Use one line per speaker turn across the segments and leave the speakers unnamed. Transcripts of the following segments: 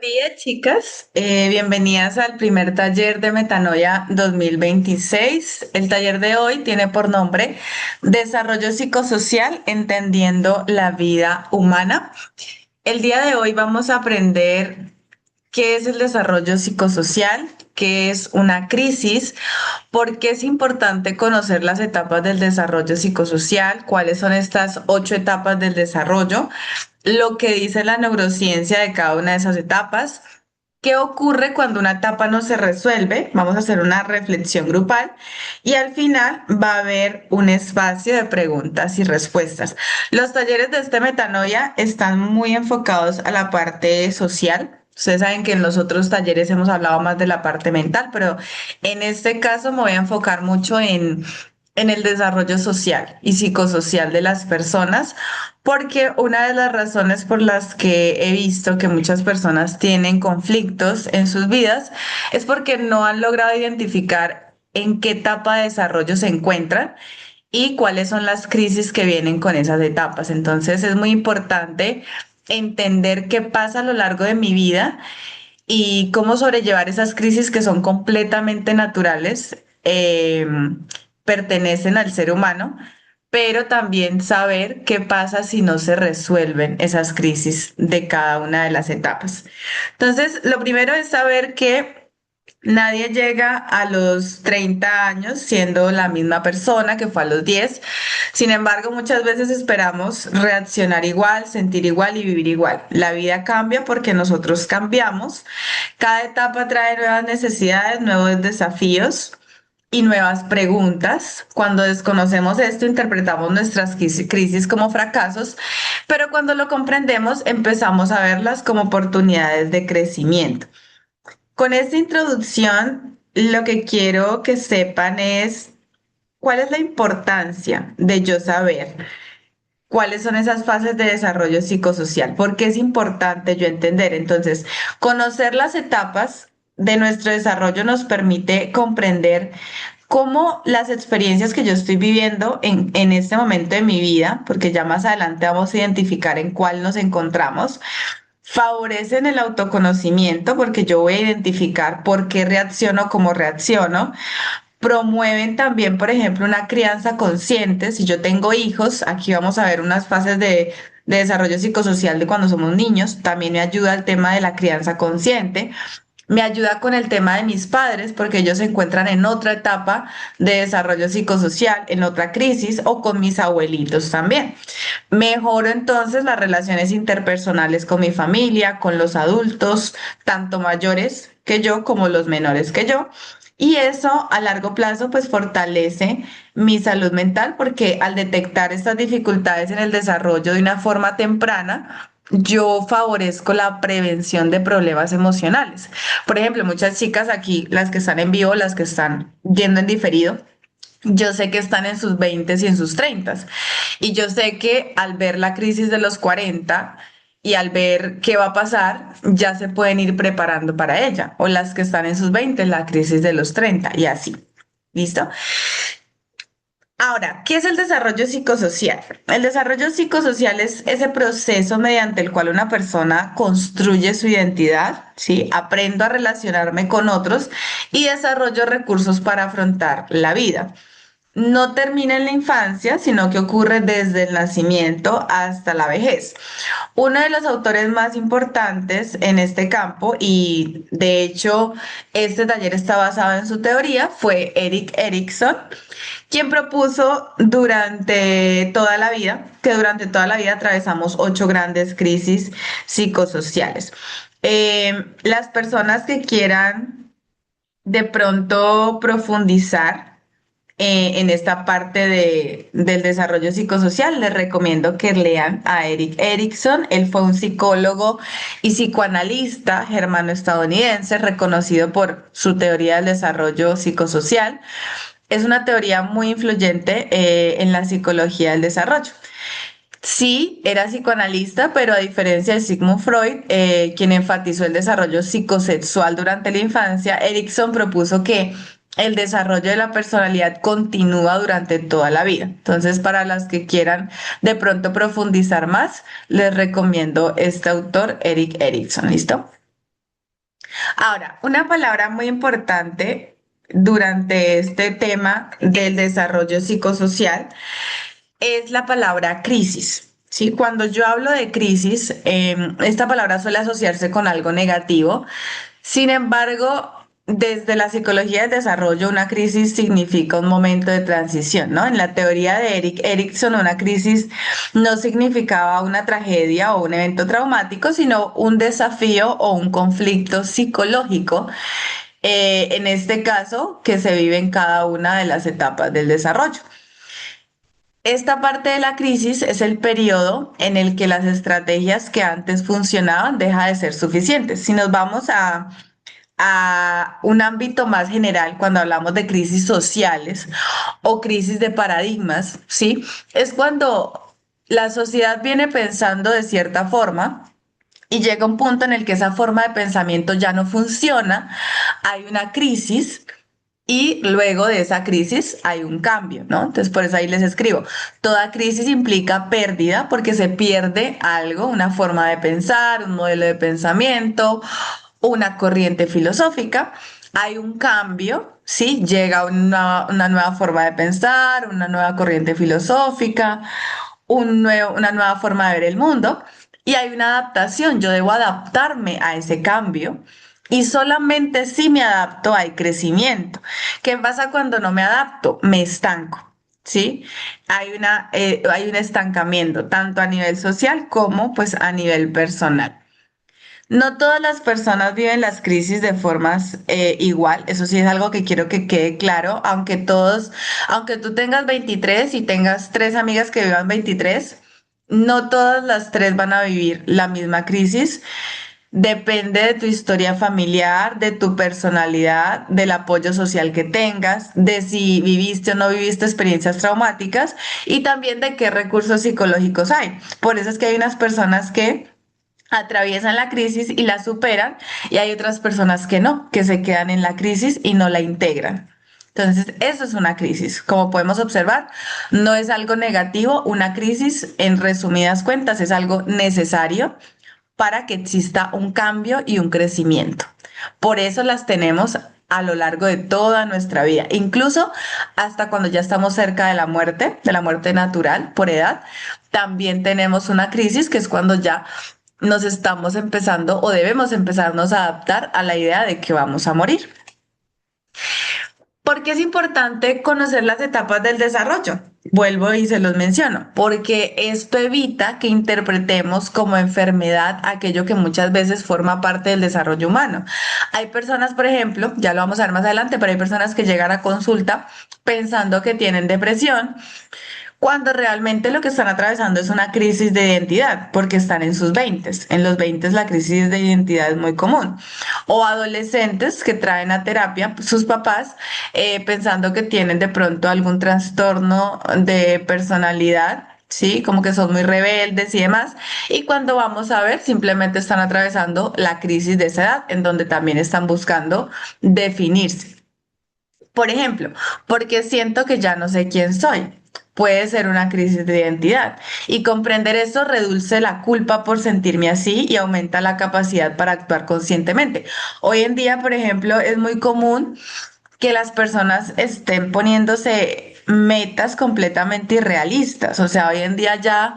día, chicas. Bienvenidas al primer taller de Metanoia 2026. El taller de hoy tiene por nombre Desarrollo psicosocial, entendiendo la vida humana. El día de hoy vamos a aprender qué es el desarrollo psicosocial, qué es una crisis, por qué es importante conocer las etapas del desarrollo psicosocial, cuáles son estas 8 etapas del desarrollo, lo que dice la neurociencia de cada una de esas etapas. ¿Qué ocurre cuando una etapa no se resuelve? Vamos a hacer una reflexión grupal y al final va a haber un espacio de preguntas y respuestas. Los talleres de este Metanoia están muy enfocados a la parte social. Ustedes saben que en los otros talleres hemos hablado más de la parte mental, pero en este caso me voy a enfocar mucho en el desarrollo social y psicosocial de las personas, porque una de las razones por las que he visto que muchas personas tienen conflictos en sus vidas es porque no han logrado identificar en qué etapa de desarrollo se encuentran y cuáles son las crisis que vienen con esas etapas. Entonces es muy importante entender qué pasa a lo largo de mi vida y cómo sobrellevar esas crisis que son completamente naturales, pertenecen al ser humano, pero también saber qué pasa si no se resuelven esas crisis de cada una de las etapas. Entonces, lo primero es saber que nadie llega a los 30 años siendo la misma persona que fue a los 10. Sin embargo, muchas veces esperamos reaccionar igual, sentir igual y vivir igual. La vida cambia porque nosotros cambiamos. Cada etapa trae nuevas necesidades, nuevos desafíos y nuevas preguntas. Cuando desconocemos esto, interpretamos nuestras crisis como fracasos, pero cuando lo comprendemos, empezamos a verlas como oportunidades de crecimiento. Con esta introducción, lo que quiero que sepan es cuál es la importancia de yo saber cuáles son esas fases de desarrollo psicosocial, por qué es importante yo entender. Entonces, conocer las etapas de nuestro desarrollo nos permite comprender cómo las experiencias que yo estoy viviendo en este momento de mi vida, porque ya más adelante vamos a identificar en cuál nos encontramos, favorecen el autoconocimiento porque yo voy a identificar por qué reacciono como reacciono. Promueven también, por ejemplo, una crianza consciente. Si yo tengo hijos, aquí vamos a ver unas fases de desarrollo psicosocial de cuando somos niños. También me ayuda el tema de la crianza consciente. Me ayuda con el tema de mis padres porque ellos se encuentran en otra etapa de desarrollo psicosocial, en otra crisis, o con mis abuelitos también. Mejoro entonces las relaciones interpersonales con mi familia, con los adultos, tanto mayores que yo como los menores que yo. Y eso a largo plazo pues fortalece mi salud mental porque al detectar estas dificultades en el desarrollo de una forma temprana, yo favorezco la prevención de problemas emocionales. Por ejemplo, muchas chicas aquí, las que están en vivo, las que están yendo en diferido, yo sé que están en sus 20 y en sus 30 y yo sé que al ver la crisis de los 40 y al ver qué va a pasar, ya se pueden ir preparando para ella. O las que están en sus 20, la crisis de los 30 y así. ¿Listo? Ahora, ¿qué es el desarrollo psicosocial? El desarrollo psicosocial es ese proceso mediante el cual una persona construye su identidad, ¿sí? Aprendo a relacionarme con otros y desarrollo recursos para afrontar la vida. No termina en la infancia, sino que ocurre desde el nacimiento hasta la vejez. Uno de los autores más importantes en este campo, y de hecho este taller está basado en su teoría, fue Erik Erikson, quien propuso que durante toda la vida atravesamos 8 grandes crisis psicosociales. Las personas que quieran de pronto profundizar en esta parte del desarrollo psicosocial, les recomiendo que lean a Erik Erikson. Él fue un psicólogo y psicoanalista germano-estadounidense reconocido por su teoría del desarrollo psicosocial. Es una teoría muy influyente en la psicología del desarrollo. Sí, era psicoanalista, pero a diferencia de Sigmund Freud, quien enfatizó el desarrollo psicosexual durante la infancia, Erikson propuso que el desarrollo de la personalidad continúa durante toda la vida. Entonces, para las que quieran de pronto profundizar más, les recomiendo este autor, Erik Erikson. ¿Listo? Ahora, una palabra muy importante durante este tema del desarrollo psicosocial es la palabra crisis. ¿Sí? Cuando yo hablo de crisis, esta palabra suele asociarse con algo negativo. Sin embargo, desde la psicología del desarrollo, una crisis significa un momento de transición, ¿no? En la teoría de Erik Erikson, una crisis no significaba una tragedia o un evento traumático, sino un desafío o un conflicto psicológico, en este caso, que se vive en cada una de las etapas del desarrollo. Esta parte de la crisis es el periodo en el que las estrategias que antes funcionaban dejan de ser suficientes. Si nos vamos a un ámbito más general, cuando hablamos de crisis sociales o crisis de paradigmas, ¿sí? Es cuando la sociedad viene pensando de cierta forma y llega un punto en el que esa forma de pensamiento ya no funciona, hay una crisis y luego de esa crisis hay un cambio, ¿no? Entonces por eso ahí les escribo, toda crisis implica pérdida porque se pierde algo, una forma de pensar, un modelo de pensamiento, una corriente filosófica, hay un cambio, ¿sí? Llega una nueva forma de pensar, una nueva corriente filosófica, una nueva forma de ver el mundo y hay una adaptación, yo debo adaptarme a ese cambio. Y solamente si me adapto hay crecimiento. ¿Qué pasa cuando no me adapto? Me estanco, ¿sí? Hay un estancamiento, tanto a nivel social como pues a nivel personal. No todas las personas viven las crisis de formas igual, eso sí es algo que quiero que quede claro, aunque tú tengas 23 y tengas tres amigas que vivan 23, no todas las tres van a vivir la misma crisis. Depende de tu historia familiar, de tu personalidad, del apoyo social que tengas, de si viviste o no viviste experiencias traumáticas y también de qué recursos psicológicos hay. Por eso es que hay unas personas que atraviesan la crisis y la superan y hay otras personas que no, que se quedan en la crisis y no la integran. Entonces, eso es una crisis. Como podemos observar, no es algo negativo. Una crisis, en resumidas cuentas, es algo necesario para que exista un cambio y un crecimiento. Por eso las tenemos a lo largo de toda nuestra vida, incluso hasta cuando ya estamos cerca de la muerte natural por edad, también tenemos una crisis que es cuando ya nos estamos empezando o debemos empezarnos a adaptar a la idea de que vamos a morir. ¿Por qué es importante conocer las etapas del desarrollo? Vuelvo y se los menciono, porque esto evita que interpretemos como enfermedad aquello que muchas veces forma parte del desarrollo humano. Hay personas, por ejemplo, ya lo vamos a ver más adelante, pero hay personas que llegan a consulta pensando que tienen depresión cuando realmente lo que están atravesando es una crisis de identidad, porque están en sus veintes. En los veintes la crisis de identidad es muy común. O adolescentes que traen a terapia sus papás pensando que tienen de pronto algún trastorno de personalidad. Sí, como que son muy rebeldes y demás. Y cuando vamos a ver, simplemente están atravesando la crisis de esa edad, en donde también están buscando definirse. Por ejemplo, porque siento que ya no sé quién soy. Puede ser una crisis de identidad y comprender eso reduce la culpa por sentirme así y aumenta la capacidad para actuar conscientemente. Hoy en día, por ejemplo, es muy común que las personas estén poniéndose metas completamente irrealistas. O sea, hoy en día ya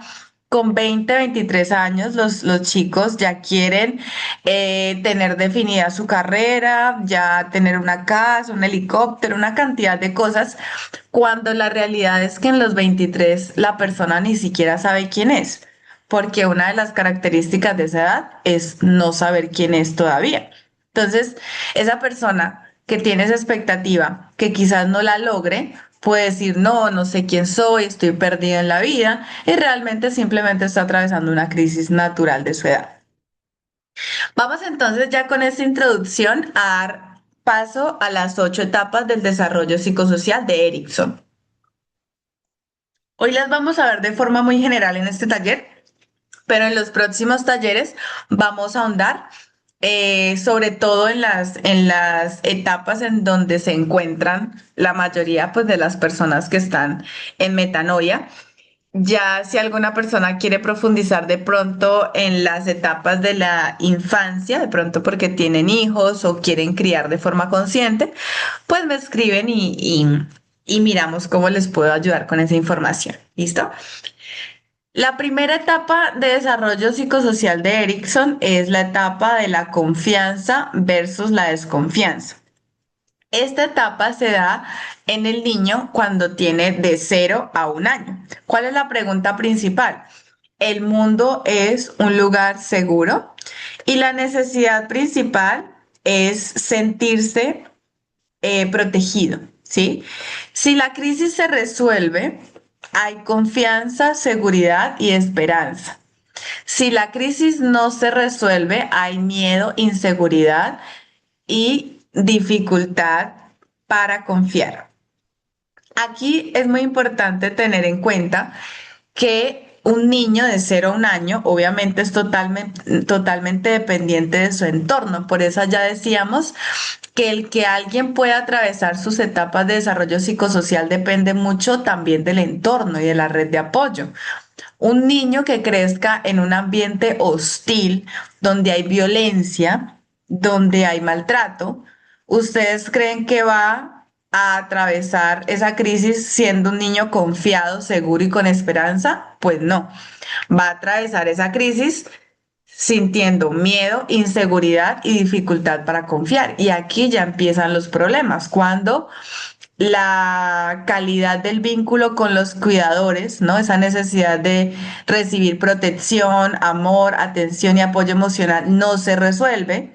con 20, 23 años los chicos ya quieren tener definida su carrera, ya tener una casa, un helicóptero, una cantidad de cosas, cuando la realidad es que en los 23 la persona ni siquiera sabe quién es, porque una de las características de esa edad es no saber quién es todavía. Entonces, esa persona que tiene esa expectativa, que quizás no la logre, puede decir, no, no sé quién soy, estoy perdido en la vida, y realmente simplemente está atravesando una crisis natural de su edad. Vamos entonces ya con esta introducción a dar paso a las 8 etapas del desarrollo psicosocial de Erickson. Hoy las vamos a ver de forma muy general en este taller, pero en los próximos talleres vamos a ahondar sobre todo en las etapas en donde se encuentran la mayoría pues, de las personas que están en metanoia. Ya si alguna persona quiere profundizar de pronto en las etapas de la infancia, de pronto porque tienen hijos o quieren criar de forma consciente, pues me escriben y miramos cómo les puedo ayudar con esa información. ¿Listo? La primera etapa de desarrollo psicosocial de Erickson es la etapa de la confianza versus la desconfianza. Esta etapa se da en el niño cuando tiene de 0 a 1 año. ¿Cuál es la pregunta principal? ¿El mundo es un lugar seguro? Y la necesidad principal es sentirse protegido, ¿sí? Si la crisis se resuelve, hay confianza, seguridad y esperanza. Si la crisis no se resuelve, hay miedo, inseguridad y dificultad para confiar. Aquí es muy importante tener en cuenta que un niño de 0 a 1 año obviamente es totalmente dependiente de su entorno. Por eso ya decíamos que el que alguien pueda atravesar sus etapas de desarrollo psicosocial depende mucho también del entorno y de la red de apoyo. Un niño que crezca en un ambiente hostil, donde hay violencia, donde hay maltrato, ¿ustedes creen que va a atravesar esa crisis siendo un niño confiado, seguro y con esperanza? Pues no, va a atravesar esa crisis sintiendo miedo, inseguridad y dificultad para confiar. Y aquí ya empiezan los problemas, cuando la calidad del vínculo con los cuidadores, ¿no? Esa necesidad de recibir protección, amor, atención y apoyo emocional no se resuelve.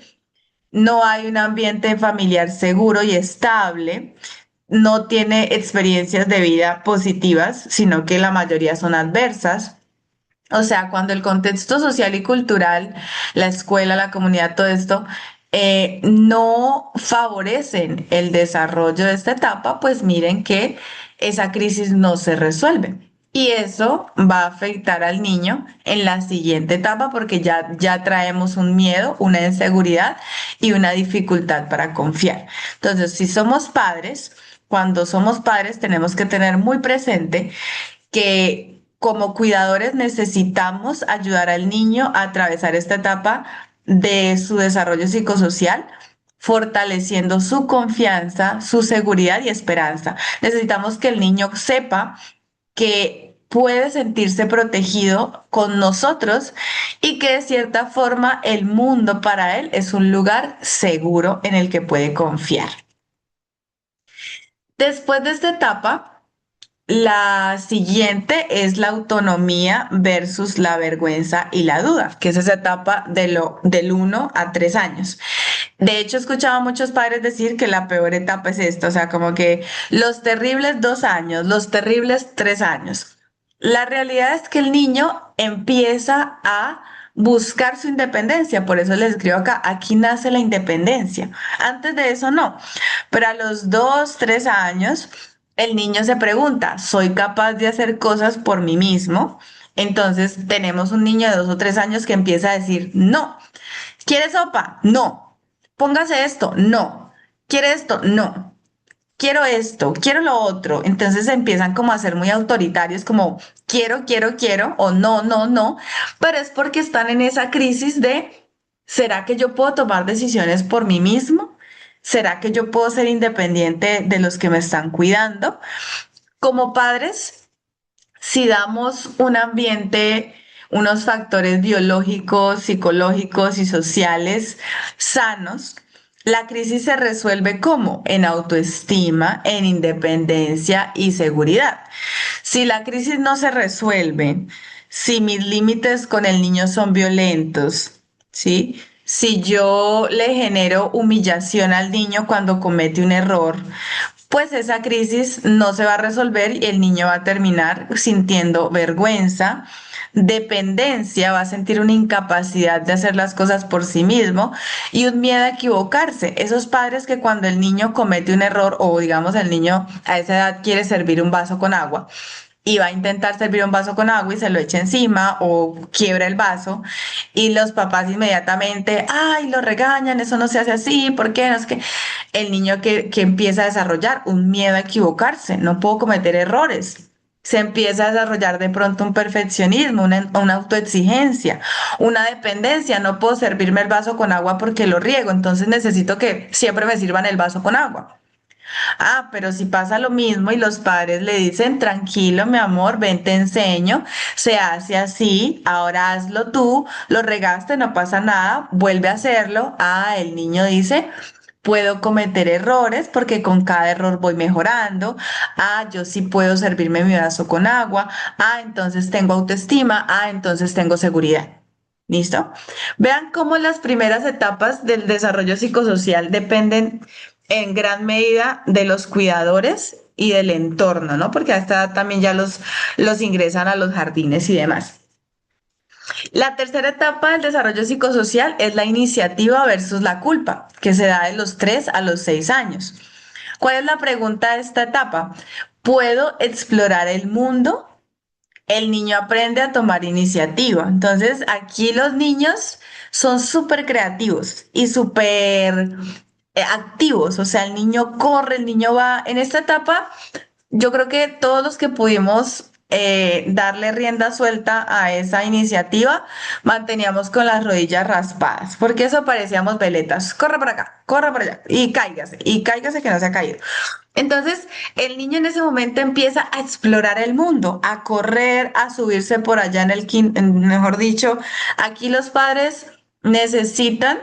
No hay un ambiente familiar seguro y estable. No tiene experiencias de vida positivas, sino que la mayoría son adversas. O sea, cuando el contexto social y cultural, la escuela, la comunidad, todo esto, no favorecen el desarrollo de esta etapa, pues miren que esa crisis no se resuelve. Y eso va a afectar al niño en la siguiente etapa porque ya traemos un miedo, una inseguridad y una dificultad para confiar. Entonces, si somos padres, cuando somos padres tenemos que tener muy presente que como cuidadores necesitamos ayudar al niño a atravesar esta etapa de su desarrollo psicosocial, fortaleciendo su confianza, su seguridad y esperanza. Necesitamos que el niño sepa que puede sentirse protegido con nosotros y que de cierta forma el mundo para él es un lugar seguro en el que puede confiar. Después de esta etapa, la siguiente es la autonomía versus la vergüenza y la duda, que es esa etapa del 1 a 3 años. De hecho, he escuchado a muchos padres decir que la peor etapa es esta, o sea, como que los terribles 2 años, los terribles 3 años. La realidad es que el niño empieza a buscar su independencia, por eso les escribo acá, aquí nace la independencia. Antes de eso no, pero a los 2, 3 años el niño se pregunta, ¿soy capaz de hacer cosas por mí mismo? Entonces tenemos un niño de 2 o 3 años que empieza a decir, no. ¿Quiere sopa? No. Póngase esto. No. ¿Quiere esto? No. Quiero esto, quiero lo otro. Entonces empiezan como a ser muy autoritarios, como quiero, o no, no, no. Pero es porque están en esa crisis de, ¿será que yo puedo tomar decisiones por mí mismo? ¿Será que yo puedo ser independiente de los que me están cuidando? Como padres, si damos un ambiente, unos factores biológicos, psicológicos y sociales sanos, la crisis se resuelve ¿cómo? En autoestima, en independencia y seguridad. Si la crisis no se resuelve, si mis límites con el niño son violentos, ¿sí? Si yo le genero humillación al niño cuando comete un error, pues esa crisis no se va a resolver y el niño va a terminar sintiendo vergüenza, dependencia, va a sentir una incapacidad de hacer las cosas por sí mismo y un miedo a equivocarse. Esos padres que cuando el niño comete un error o digamos el niño a esa edad quiere servir un vaso con agua, y va a intentar servir un vaso con agua y se lo echa encima o quiebra el vaso y los papás inmediatamente, ay, lo regañan, eso no se hace así, ¿por qué? No es que el niño que empieza a desarrollar un miedo a equivocarse, no puedo cometer errores. Se empieza a desarrollar de pronto un perfeccionismo, una autoexigencia, una dependencia. No puedo servirme el vaso con agua porque lo riego, entonces necesito que siempre me sirvan el vaso con agua. Ah, pero si pasa lo mismo y los padres le dicen, tranquilo, mi amor, ven, te enseño, se hace así, ahora hazlo tú, lo regaste, no pasa nada, vuelve a hacerlo. Ah, el niño dice, puedo cometer errores porque con cada error voy mejorando. Ah, yo sí puedo servirme mi vaso con agua. Ah, entonces tengo autoestima. Ah, entonces tengo seguridad. ¿Listo? Vean cómo las primeras etapas del desarrollo psicosocial dependen en gran medida de los cuidadores y del entorno, ¿no? Porque a esta edad también ya los ingresan a los jardines y demás. La tercera etapa del desarrollo psicosocial es la iniciativa versus la culpa, que se da de los 3 a los 6 años. ¿Cuál es la pregunta de esta etapa? ¿Puedo explorar el mundo? El niño aprende a tomar iniciativa. Entonces, aquí los niños son súper creativos y súper activos. O sea, el niño corre, el niño va. En esta etapa, yo creo que todos los que pudimos darle rienda suelta a esa iniciativa, manteníamos con las rodillas raspadas, porque eso parecíamos veletas. Corre para acá, corre para allá, y cáigase que no se ha caído. Entonces, el niño en ese momento empieza a explorar el mundo, a correr, a subirse por allá en mejor dicho, aquí los padres necesitan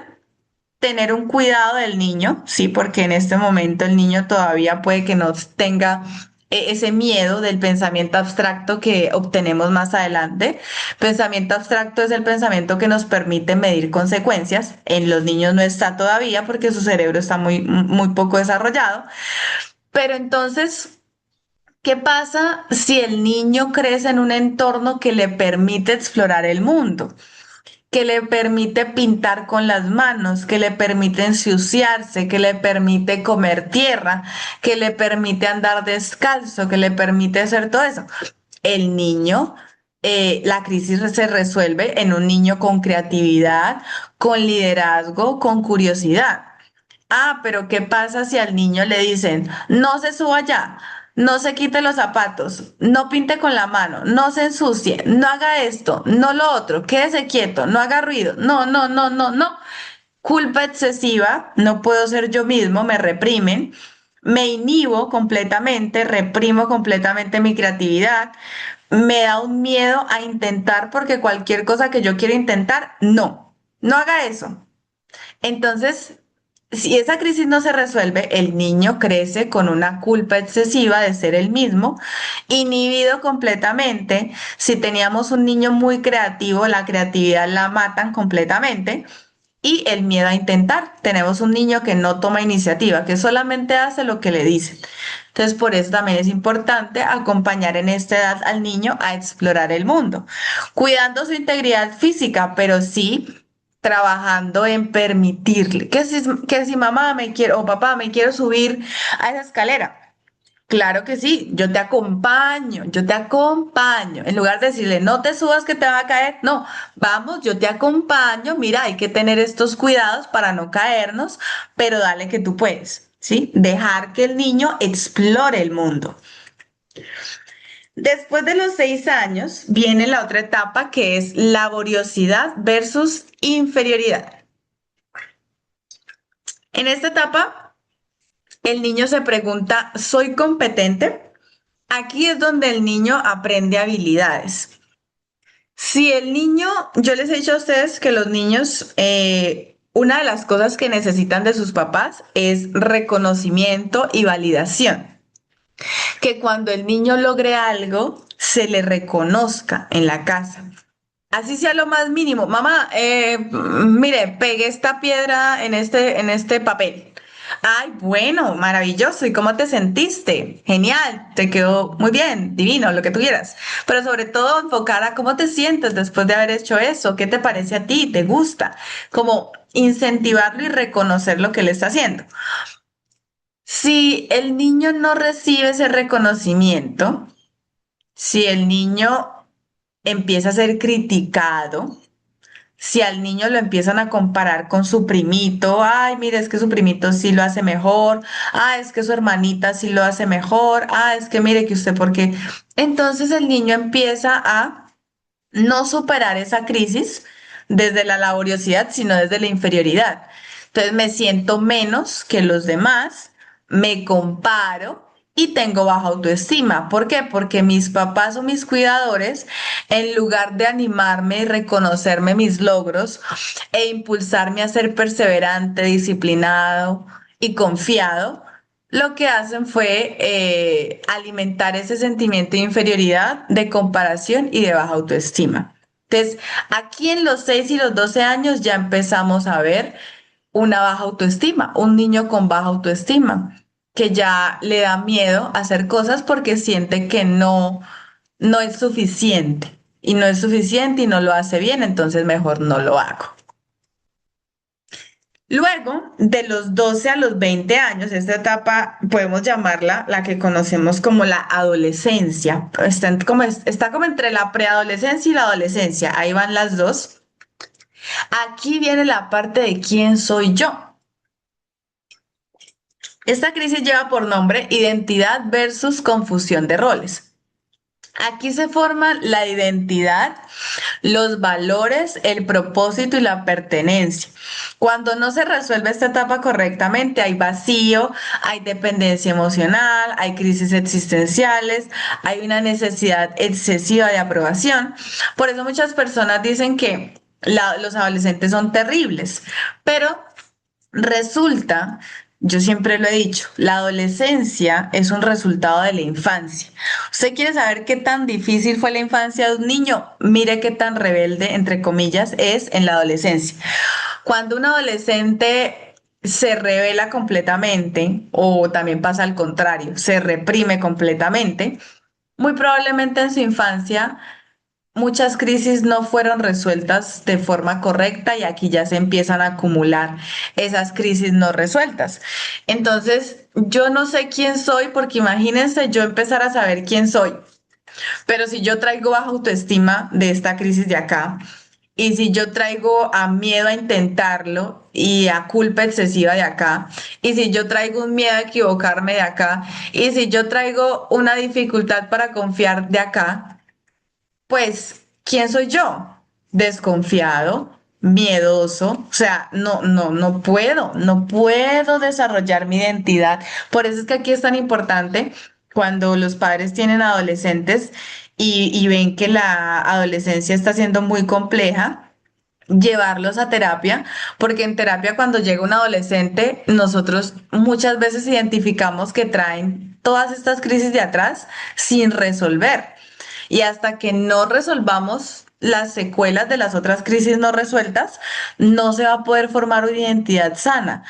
tener un cuidado del niño, sí, porque en este momento el niño todavía puede que no tenga ese miedo del pensamiento abstracto que obtenemos más adelante. Pensamiento abstracto es el pensamiento que nos permite medir consecuencias. En los niños no está todavía porque su cerebro está muy poco desarrollado. Pero entonces, ¿qué pasa si el niño crece en un entorno que le permite explorar el mundo? Que le permite pintar con las manos, que le permite ensuciarse, que le permite comer tierra, que le permite andar descalzo, que le permite hacer todo eso. El niño, la crisis se resuelve en un niño con creatividad, con liderazgo, con curiosidad. Ah, pero ¿qué pasa si al niño le dicen, no se suba allá, no se quite los zapatos, no pinte con la mano, no se ensucie, no haga esto, no lo otro, quédese quieto, no haga ruido, no, no, no, no, no? Culpa excesiva, no puedo ser yo mismo, me reprimen, me inhibo completamente, reprimo completamente mi creatividad, me da un miedo a intentar porque cualquier cosa que yo quiero intentar, no, no haga eso. Entonces, si esa crisis no se resuelve, el niño crece con una culpa excesiva de ser el mismo, inhibido completamente. Si teníamos un niño muy creativo, la creatividad la matan completamente. Y el miedo a intentar. Tenemos un niño que no toma iniciativa, que solamente hace lo que le dicen. Entonces, por eso también es importante acompañar en esta edad al niño a explorar el mundo, cuidando su integridad física, pero sí trabajando en permitirle que si mamá me quiero o papá me quiero subir a esa escalera. Claro que sí, yo te acompaño, yo te acompaño. En lugar de decirle, no te subas que te va a caer, no, vamos, yo te acompaño. Mira, hay que tener estos cuidados para no caernos, pero dale que tú puedes, ¿sí? Dejar que el niño explore el mundo. Después de los 6 años viene la otra etapa que es laboriosidad versus inferioridad. En esta etapa, el niño se pregunta, ¿soy competente? Aquí es donde el niño aprende habilidades. Si el niño, yo les he dicho a ustedes que los niños, una de las cosas que necesitan de sus papás es reconocimiento y validación. Que cuando el niño logre algo, se le reconozca en la casa. Así sea lo más mínimo. Mamá, mire, pegué esta piedra en este papel. Ay, bueno, maravilloso. ¿Y cómo te sentiste? Genial, te quedó muy bien, divino, lo que tú quieras. Pero sobre todo enfocar a cómo te sientes después de haber hecho eso. ¿Qué te parece a ti? ¿Te gusta? Como incentivarlo y reconocer lo que él está haciendo. Si el niño no recibe ese reconocimiento, si el niño empieza a ser criticado, si al niño lo empiezan a comparar con su primito, ay, mire, es que su primito sí lo hace mejor, ah, es que su hermanita sí lo hace mejor, ah, es que mire que usted, porque entonces el niño empieza a no superar esa crisis desde la laboriosidad, sino desde la inferioridad. Entonces me siento menos que los demás, me comparo y tengo baja autoestima. ¿Por qué? Porque mis papás o mis cuidadores, en lugar de animarme y reconocerme mis logros e impulsarme a ser perseverante, disciplinado y confiado, lo que hacen fue alimentar ese sentimiento de inferioridad, de comparación y de baja autoestima. Entonces, aquí en los 6 y los 12 años ya empezamos a ver una baja autoestima, un niño con baja autoestima, que ya le da miedo a hacer cosas porque siente que no es suficiente y no es suficiente y no lo hace bien, entonces mejor no lo hago. Luego, de los 12 a los 20 años, esta etapa podemos llamarla la que conocemos como la adolescencia. Está como entre la preadolescencia y la adolescencia. Ahí van las dos. Aquí viene la parte de quién soy yo. Esta crisis lleva por nombre identidad versus confusión de roles. Aquí se forma la identidad, los valores, el propósito y la pertenencia. Cuando no se resuelve esta etapa correctamente, hay vacío, hay dependencia emocional, hay crisis existenciales, hay una necesidad excesiva de aprobación. Por eso muchas personas dicen que los adolescentes son terribles, pero resulta, yo siempre lo he dicho, la adolescencia es un resultado de la infancia. ¿Usted quiere saber qué tan difícil fue la infancia de un niño? Mire qué tan rebelde, entre comillas, es en la adolescencia. Cuando un adolescente se revela completamente, o también pasa al contrario, se reprime completamente, muy probablemente en su infancia muchas crisis no fueron resueltas de forma correcta y aquí ya se empiezan a acumular esas crisis no resueltas. Entonces, yo no sé quién soy porque imagínense yo empezar a saber quién soy, pero si yo traigo baja autoestima de esta crisis de acá y si yo traigo a miedo a intentarlo y a culpa excesiva de acá, y si yo traigo un miedo a equivocarme de acá, y si yo traigo una dificultad para confiar de acá, pues, ¿quién soy yo? Desconfiado, miedoso, o sea, no puedo desarrollar mi identidad. Por eso es que aquí es tan importante cuando los padres tienen adolescentes y ven que la adolescencia está siendo muy compleja, llevarlos a terapia, porque en terapia cuando llega un adolescente, nosotros muchas veces identificamos que traen todas estas crisis de atrás sin resolver. Y hasta que no resolvamos las secuelas de las otras crisis no resueltas, no se va a poder formar una identidad sana.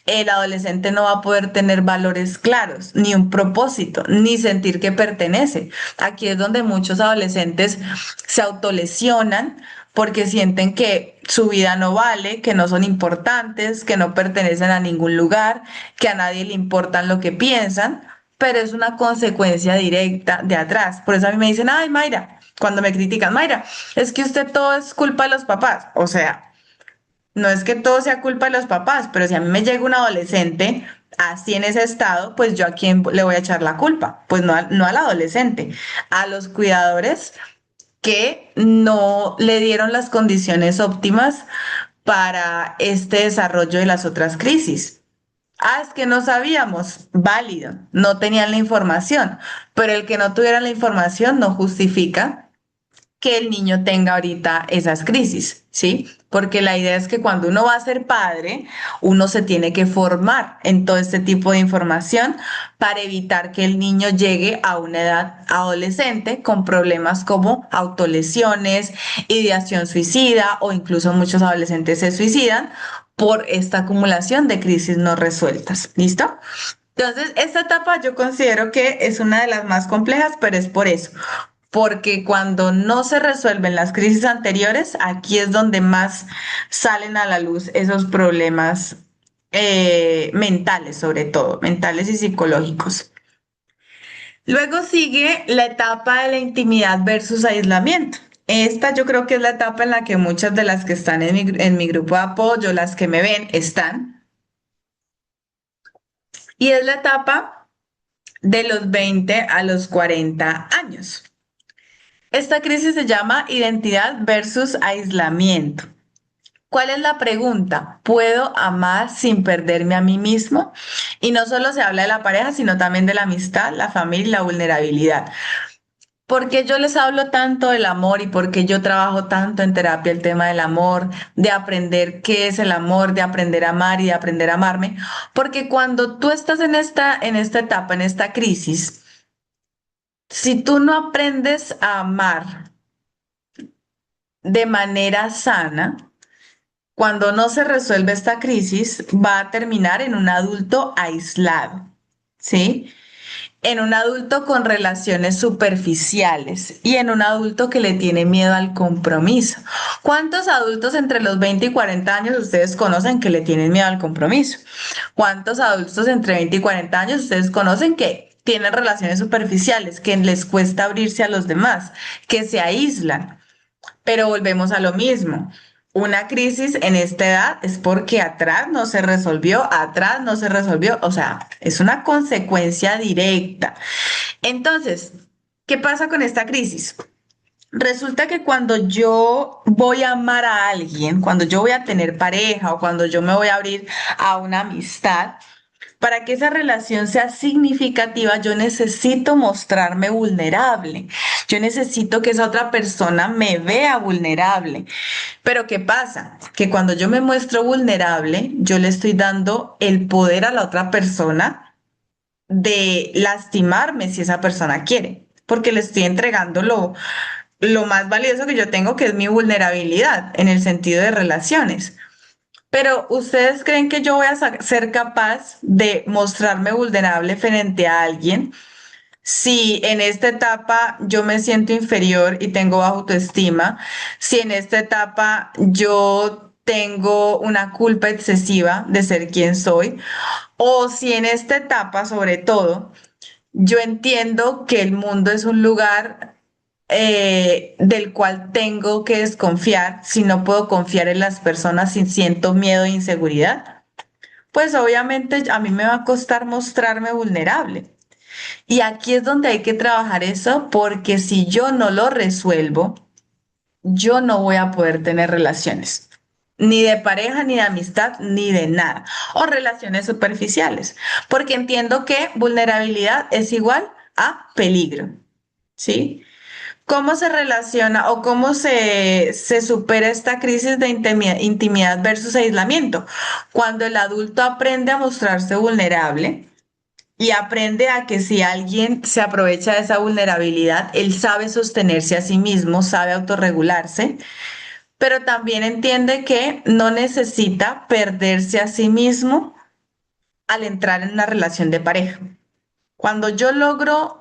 El adolescente no va a poder tener valores claros, ni un propósito, ni sentir que pertenece. Aquí es donde muchos adolescentes se autolesionan porque sienten que su vida no vale, que no son importantes, que no pertenecen a ningún lugar, que a nadie le importan lo que piensan, pero es una consecuencia directa de atrás. Por eso a mí me dicen, ay, Mayra, cuando me critican, Mayra, es que usted todo es culpa de los papás. O sea, no es que todo sea culpa de los papás, pero si a mí me llega un adolescente así en ese estado, pues yo a quién le voy a echar la culpa. Pues no al adolescente, a los cuidadores que no le dieron las condiciones óptimas para este desarrollo de las otras crisis. Ah, es que no sabíamos, válido, no tenían la información, pero el que no tuviera la información no justifica que el niño tenga ahorita esas crisis, ¿sí? Porque la idea es que cuando uno va a ser padre, uno se tiene que formar en todo este tipo de información para evitar que el niño llegue a una edad adolescente con problemas como autolesiones, ideación suicida o incluso muchos adolescentes se suicidan por esta acumulación de crisis no resueltas. ¿Listo? Entonces, esta etapa yo considero que es una de las más complejas, pero es por eso, porque cuando no se resuelven las crisis anteriores, aquí es donde más salen a la luz esos problemas mentales, sobre todo, mentales y psicológicos. Luego sigue la etapa de la intimidad versus aislamiento. Esta yo creo que es la etapa en la que muchas de las que están en mi grupo de apoyo, las que me ven, están. Y es la etapa de los 20 a los 40 años. Esta crisis se llama identidad versus aislamiento. ¿Cuál es la pregunta? ¿Puedo amar sin perderme a mí mismo? Y no solo se habla de la pareja, sino también de la amistad, la familia y la vulnerabilidad. ¿Por qué yo les hablo tanto del amor y por qué yo trabajo tanto en terapia el tema del amor, de aprender qué es el amor, de aprender a amar y de aprender a amarme? Porque cuando tú estás en esta etapa, en esta crisis, si tú no aprendes a amar de manera sana, cuando no se resuelve esta crisis, va a terminar en un adulto aislado, ¿sí? En un adulto con relaciones superficiales y en un adulto que le tiene miedo al compromiso. ¿Cuántos adultos entre los 20 y 40 años ustedes conocen que le tienen miedo al compromiso? ¿Cuántos adultos entre 20 y 40 años ustedes conocen que tienen relaciones superficiales, que les cuesta abrirse a los demás, que se aíslan? Pero volvemos a lo mismo. Una crisis en esta edad es porque atrás no se resolvió, o sea, es una consecuencia directa. Entonces, ¿qué pasa con esta crisis? Resulta que cuando yo voy a amar a alguien, cuando yo voy a tener pareja o cuando yo me voy a abrir a una amistad, para que esa relación sea significativa, yo necesito mostrarme vulnerable. Yo necesito que esa otra persona me vea vulnerable. Pero ¿qué pasa? Que cuando yo me muestro vulnerable, yo le estoy dando el poder a la otra persona de lastimarme si esa persona quiere, porque le estoy entregando lo más valioso que yo tengo, que es mi vulnerabilidad en el sentido de relaciones. Pero ¿ustedes creen que yo voy a ser capaz de mostrarme vulnerable frente a alguien si en esta etapa yo me siento inferior y tengo baja autoestima? Si en esta etapa yo tengo una culpa excesiva de ser quien soy, o si en esta etapa, sobre todo, yo entiendo que el mundo es un lugar del cual tengo que desconfiar, si no puedo confiar en las personas si siento miedo e inseguridad, pues obviamente a mí me va a costar mostrarme vulnerable. Y aquí es donde hay que trabajar eso, porque si yo no lo resuelvo, yo no voy a poder tener relaciones, ni de pareja, ni de amistad, ni de nada, o relaciones superficiales, porque entiendo que vulnerabilidad es igual a peligro, ¿sí? ¿Cómo se relaciona o cómo se supera esta crisis de intimidad versus aislamiento? Cuando el adulto aprende a mostrarse vulnerable y aprende a que si alguien se aprovecha de esa vulnerabilidad, él sabe sostenerse a sí mismo, sabe autorregularse, pero también entiende que no necesita perderse a sí mismo al entrar en una relación de pareja. Cuando yo logro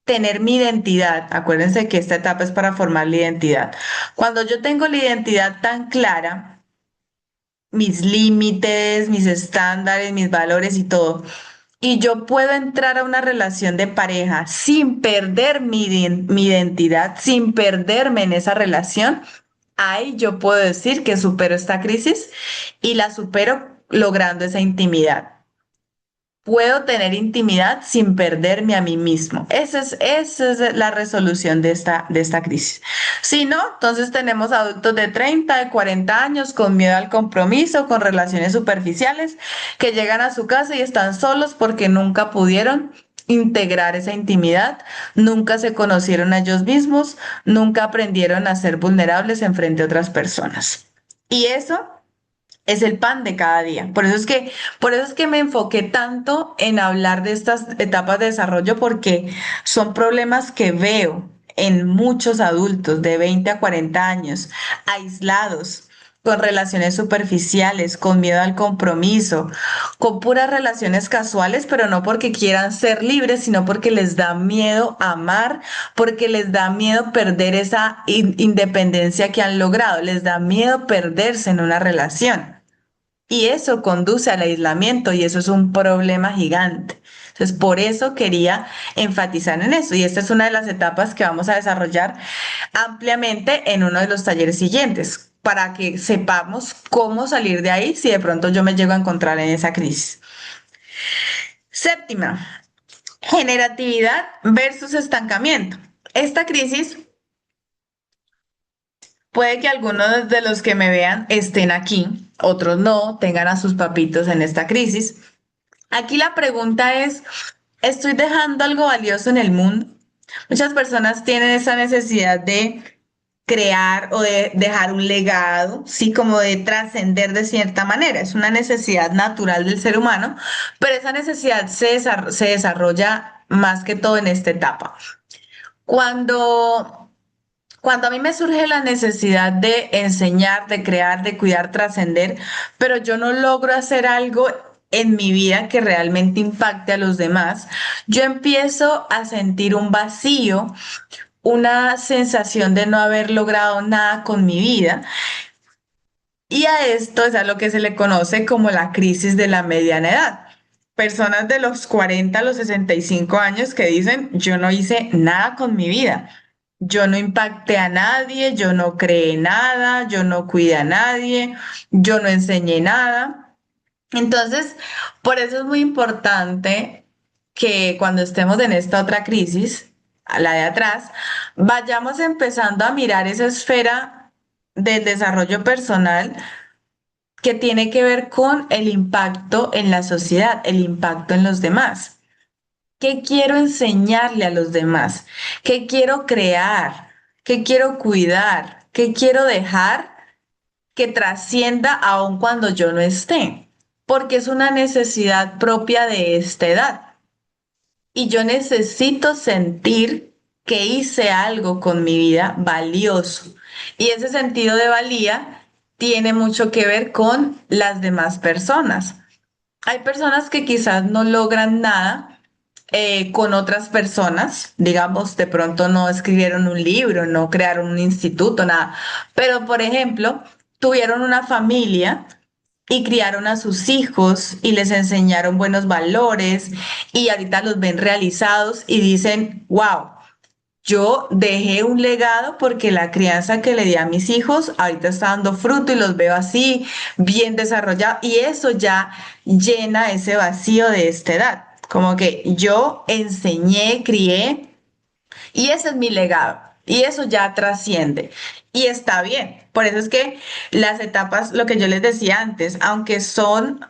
tener mi identidad, acuérdense que esta etapa es para formar la identidad. Cuando yo tengo la identidad tan clara, mis límites, mis estándares, mis valores y todo, y yo puedo entrar a una relación de pareja sin perder mi identidad, sin perderme en esa relación, ahí yo puedo decir que supero esta crisis y la supero logrando esa intimidad. Puedo tener intimidad sin perderme a mí mismo. Esa es la resolución de esta crisis. Si no, entonces tenemos adultos de 30, de 40 años con miedo al compromiso, con relaciones superficiales, que llegan a su casa y están solos porque nunca pudieron integrar esa intimidad, nunca se conocieron a ellos mismos, nunca aprendieron a ser vulnerables en frente a otras personas. Y eso es el pan de cada día. Por eso es que me enfoqué tanto en hablar de estas etapas de desarrollo, porque son problemas que veo en muchos adultos de 20 a 40 años, aislados, con relaciones superficiales, con miedo al compromiso, con puras relaciones casuales, pero no porque quieran ser libres, sino porque les da miedo amar, porque les da miedo perder esa independencia que han logrado, les da miedo perderse en una relación. y eso conduce al aislamiento y eso es un problema gigante. Entonces, por eso quería enfatizar en eso y esta es una de las etapas que vamos a desarrollar ampliamente en uno de los talleres siguientes para que sepamos cómo salir de ahí si de pronto yo me llego a encontrar en esa crisis. Séptima, generatividad versus estancamiento. Esta crisis puede que algunos de los que me vean estén aquí, otros no, tengan a sus papitos en esta crisis. Aquí la pregunta es, ¿estoy dejando algo valioso en el mundo? Muchas personas tienen esa necesidad de crear o de dejar un legado, sí, como de trascender de cierta manera. Es una necesidad natural del ser humano, pero esa necesidad se desarrolla más que todo en esta etapa. Cuando, cuando a mí me surge la necesidad de enseñar, de crear, de cuidar, trascender, pero yo no logro hacer algo en mi vida que realmente impacte a los demás, yo empiezo a sentir un vacío, una sensación de no haber logrado nada con mi vida. Y a esto es a lo que se le conoce como la crisis de la mediana edad. Personas de los 40 a los 65 años que dicen, yo no hice nada con mi vida, yo no impacté a nadie, yo no creé nada, yo no cuidé a nadie, yo no enseñé nada. Entonces, por eso es muy importante que cuando estemos en esta otra crisis, a la de atrás, vayamos empezando a mirar esa esfera del desarrollo personal que tiene que ver con el impacto en la sociedad, el impacto en los demás. ¿Qué quiero enseñarle a los demás? ¿Qué quiero crear? ¿Qué quiero cuidar? ¿Qué quiero dejar que trascienda aun cuando yo no esté? Porque es una necesidad propia de esta edad. Y yo necesito sentir que hice algo con mi vida valioso. Y ese sentido de valía tiene mucho que ver con las demás personas. Hay personas que quizás no logran nada con otras personas, digamos, de pronto no escribieron un libro, no crearon un instituto, nada, pero por ejemplo, tuvieron una familia y criaron a sus hijos y les enseñaron buenos valores y ahorita los ven realizados y dicen, wow, yo dejé un legado porque la crianza que le di a mis hijos ahorita está dando fruto y los veo así, bien desarrollados y eso ya llena ese vacío de esta edad. Como que yo enseñé, crié y ese es mi legado. Y eso ya trasciende. Y está bien. Por eso es que las etapas, lo que yo les decía antes, aunque son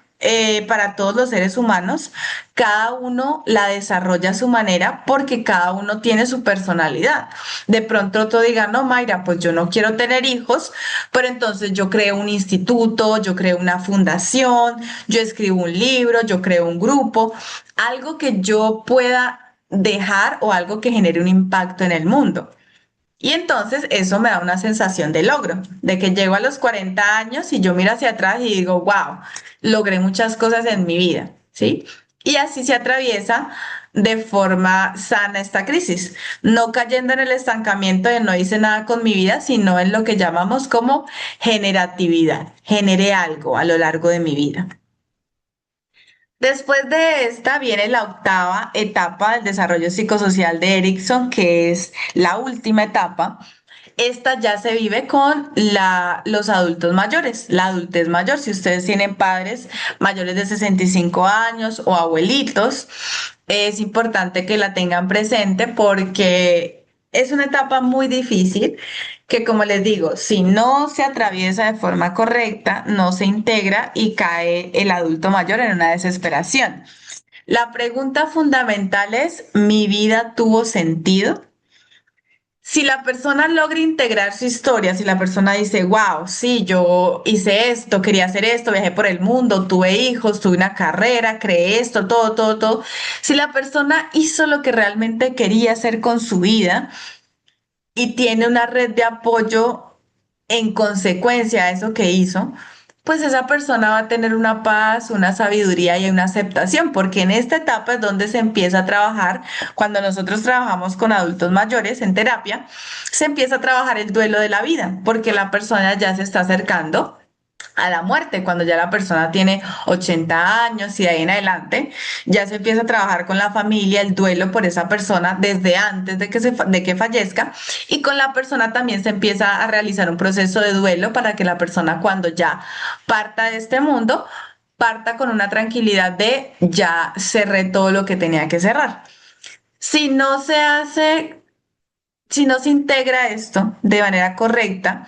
para todos los seres humanos, cada uno la desarrolla a su manera porque cada uno tiene su personalidad. De pronto otro diga, no, Mayra, pues yo no quiero tener hijos, pero entonces yo creo un instituto, yo creo una fundación, yo escribo un libro, yo creo un grupo, algo que yo pueda dejar o algo que genere un impacto en el mundo. Y entonces eso me da una sensación de logro, de que llego a los 40 años y yo miro hacia atrás y digo, wow, logré muchas cosas en mi vida, ¿sí? Y así se atraviesa de forma sana esta crisis, no cayendo en el estancamiento de no hice nada con mi vida, sino en lo que llamamos como generatividad, generé algo a lo largo de mi vida. Después de esta viene la octava etapa del desarrollo psicosocial de Erickson, que es la última etapa. Esta ya se vive con los adultos mayores, la adultez mayor. Si ustedes tienen padres mayores de 65 años o abuelitos, es importante que la tengan presente porque es una etapa muy difícil que, como les digo, si no se atraviesa de forma correcta, no se integra y cae el adulto mayor en una desesperación. La pregunta fundamental es, ¿mi vida tuvo sentido? Si la persona logra integrar su historia, si la persona dice, wow, sí, yo hice esto, quería hacer esto, viajé por el mundo, tuve hijos, tuve una carrera, creé esto, todo, todo, todo. Si la persona hizo lo que realmente quería hacer con su vida y tiene una red de apoyo en consecuencia a eso que hizo, pues esa persona va a tener una paz, una sabiduría y una aceptación, porque en esta etapa es donde se empieza a trabajar, cuando nosotros trabajamos con adultos mayores en terapia, se empieza a trabajar el duelo de la vida, porque la persona ya se está acercando a la muerte, cuando ya la persona tiene 80 años y de ahí en adelante, ya se empieza a trabajar con la familia, el duelo por esa persona desde antes de que, de que fallezca, y con la persona también se empieza a realizar un proceso de duelo para que la persona cuando ya parta de este mundo, parta con una tranquilidad de ya cerré todo lo que tenía que cerrar. Si no se hace, si no se integra esto de manera correcta,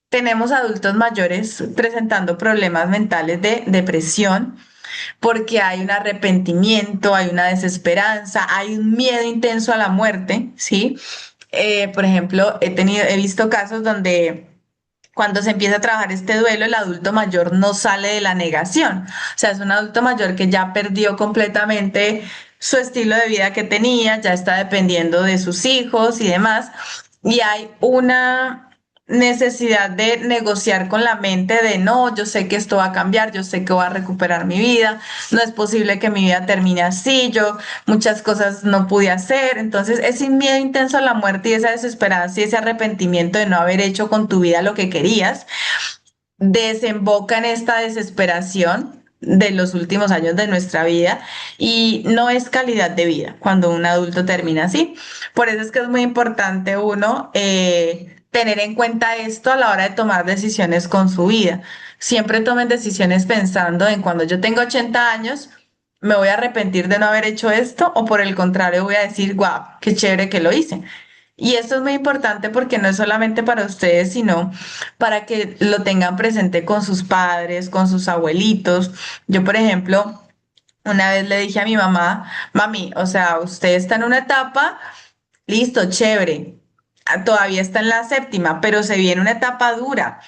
tenemos adultos mayores presentando problemas mentales de depresión porque hay un arrepentimiento, hay una desesperanza, hay un miedo intenso a la muerte, ¿sí? Por ejemplo, he visto casos donde cuando se empieza a trabajar este duelo, el adulto mayor no sale de la negación. O sea, es un adulto mayor que ya perdió completamente su estilo de vida que tenía, ya está dependiendo de sus hijos y demás. Y hay una necesidad de negociar con la mente de no, yo sé que esto va a cambiar, yo sé que voy a recuperar mi vida, no es posible que mi vida termine así, yo muchas cosas no pude hacer, entonces ese miedo intenso a la muerte y esa desesperanza y ese arrepentimiento de no haber hecho con tu vida lo que querías, desemboca en esta desesperación de los últimos años de nuestra vida y no es calidad de vida cuando un adulto termina así. Por eso es que es muy importante uno tener en cuenta esto a la hora de tomar decisiones con su vida. Siempre tomen decisiones pensando en cuando yo tengo 80 años, me voy a arrepentir de no haber hecho esto o por el contrario voy a decir, wow, qué chévere que lo hice. Y esto es muy importante porque no es solamente para ustedes, sino para que lo tengan presente con sus padres, con sus abuelitos. Yo, por ejemplo, una vez le dije a mi mamá, mami, o sea, usted está en una etapa, listo, chévere, todavía está en la séptima, pero se viene una etapa dura.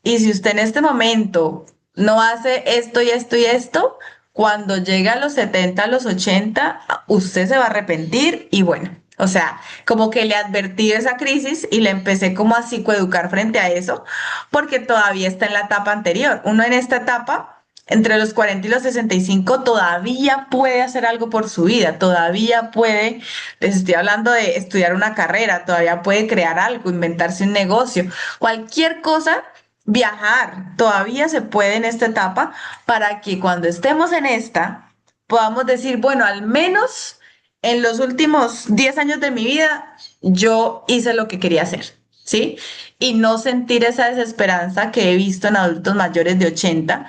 Y si usted en este momento no hace esto y esto y esto, cuando llegue a los 70, a los 80, usted se va a arrepentir y bueno, o sea, como que le advertí de esa crisis y le empecé como a psicoeducar frente a eso, porque todavía está en la etapa anterior. Uno en esta etapa, entre los 40 y los 65, todavía puede hacer algo por su vida, todavía puede, les estoy hablando de estudiar una carrera, todavía puede crear algo, inventarse un negocio, cualquier cosa, viajar, todavía se puede en esta etapa para que cuando estemos en esta podamos decir, bueno, al menos en los últimos 10 años de mi vida yo hice lo que quería hacer, ¿sí? Y no sentir esa desesperanza que he visto en adultos mayores de 80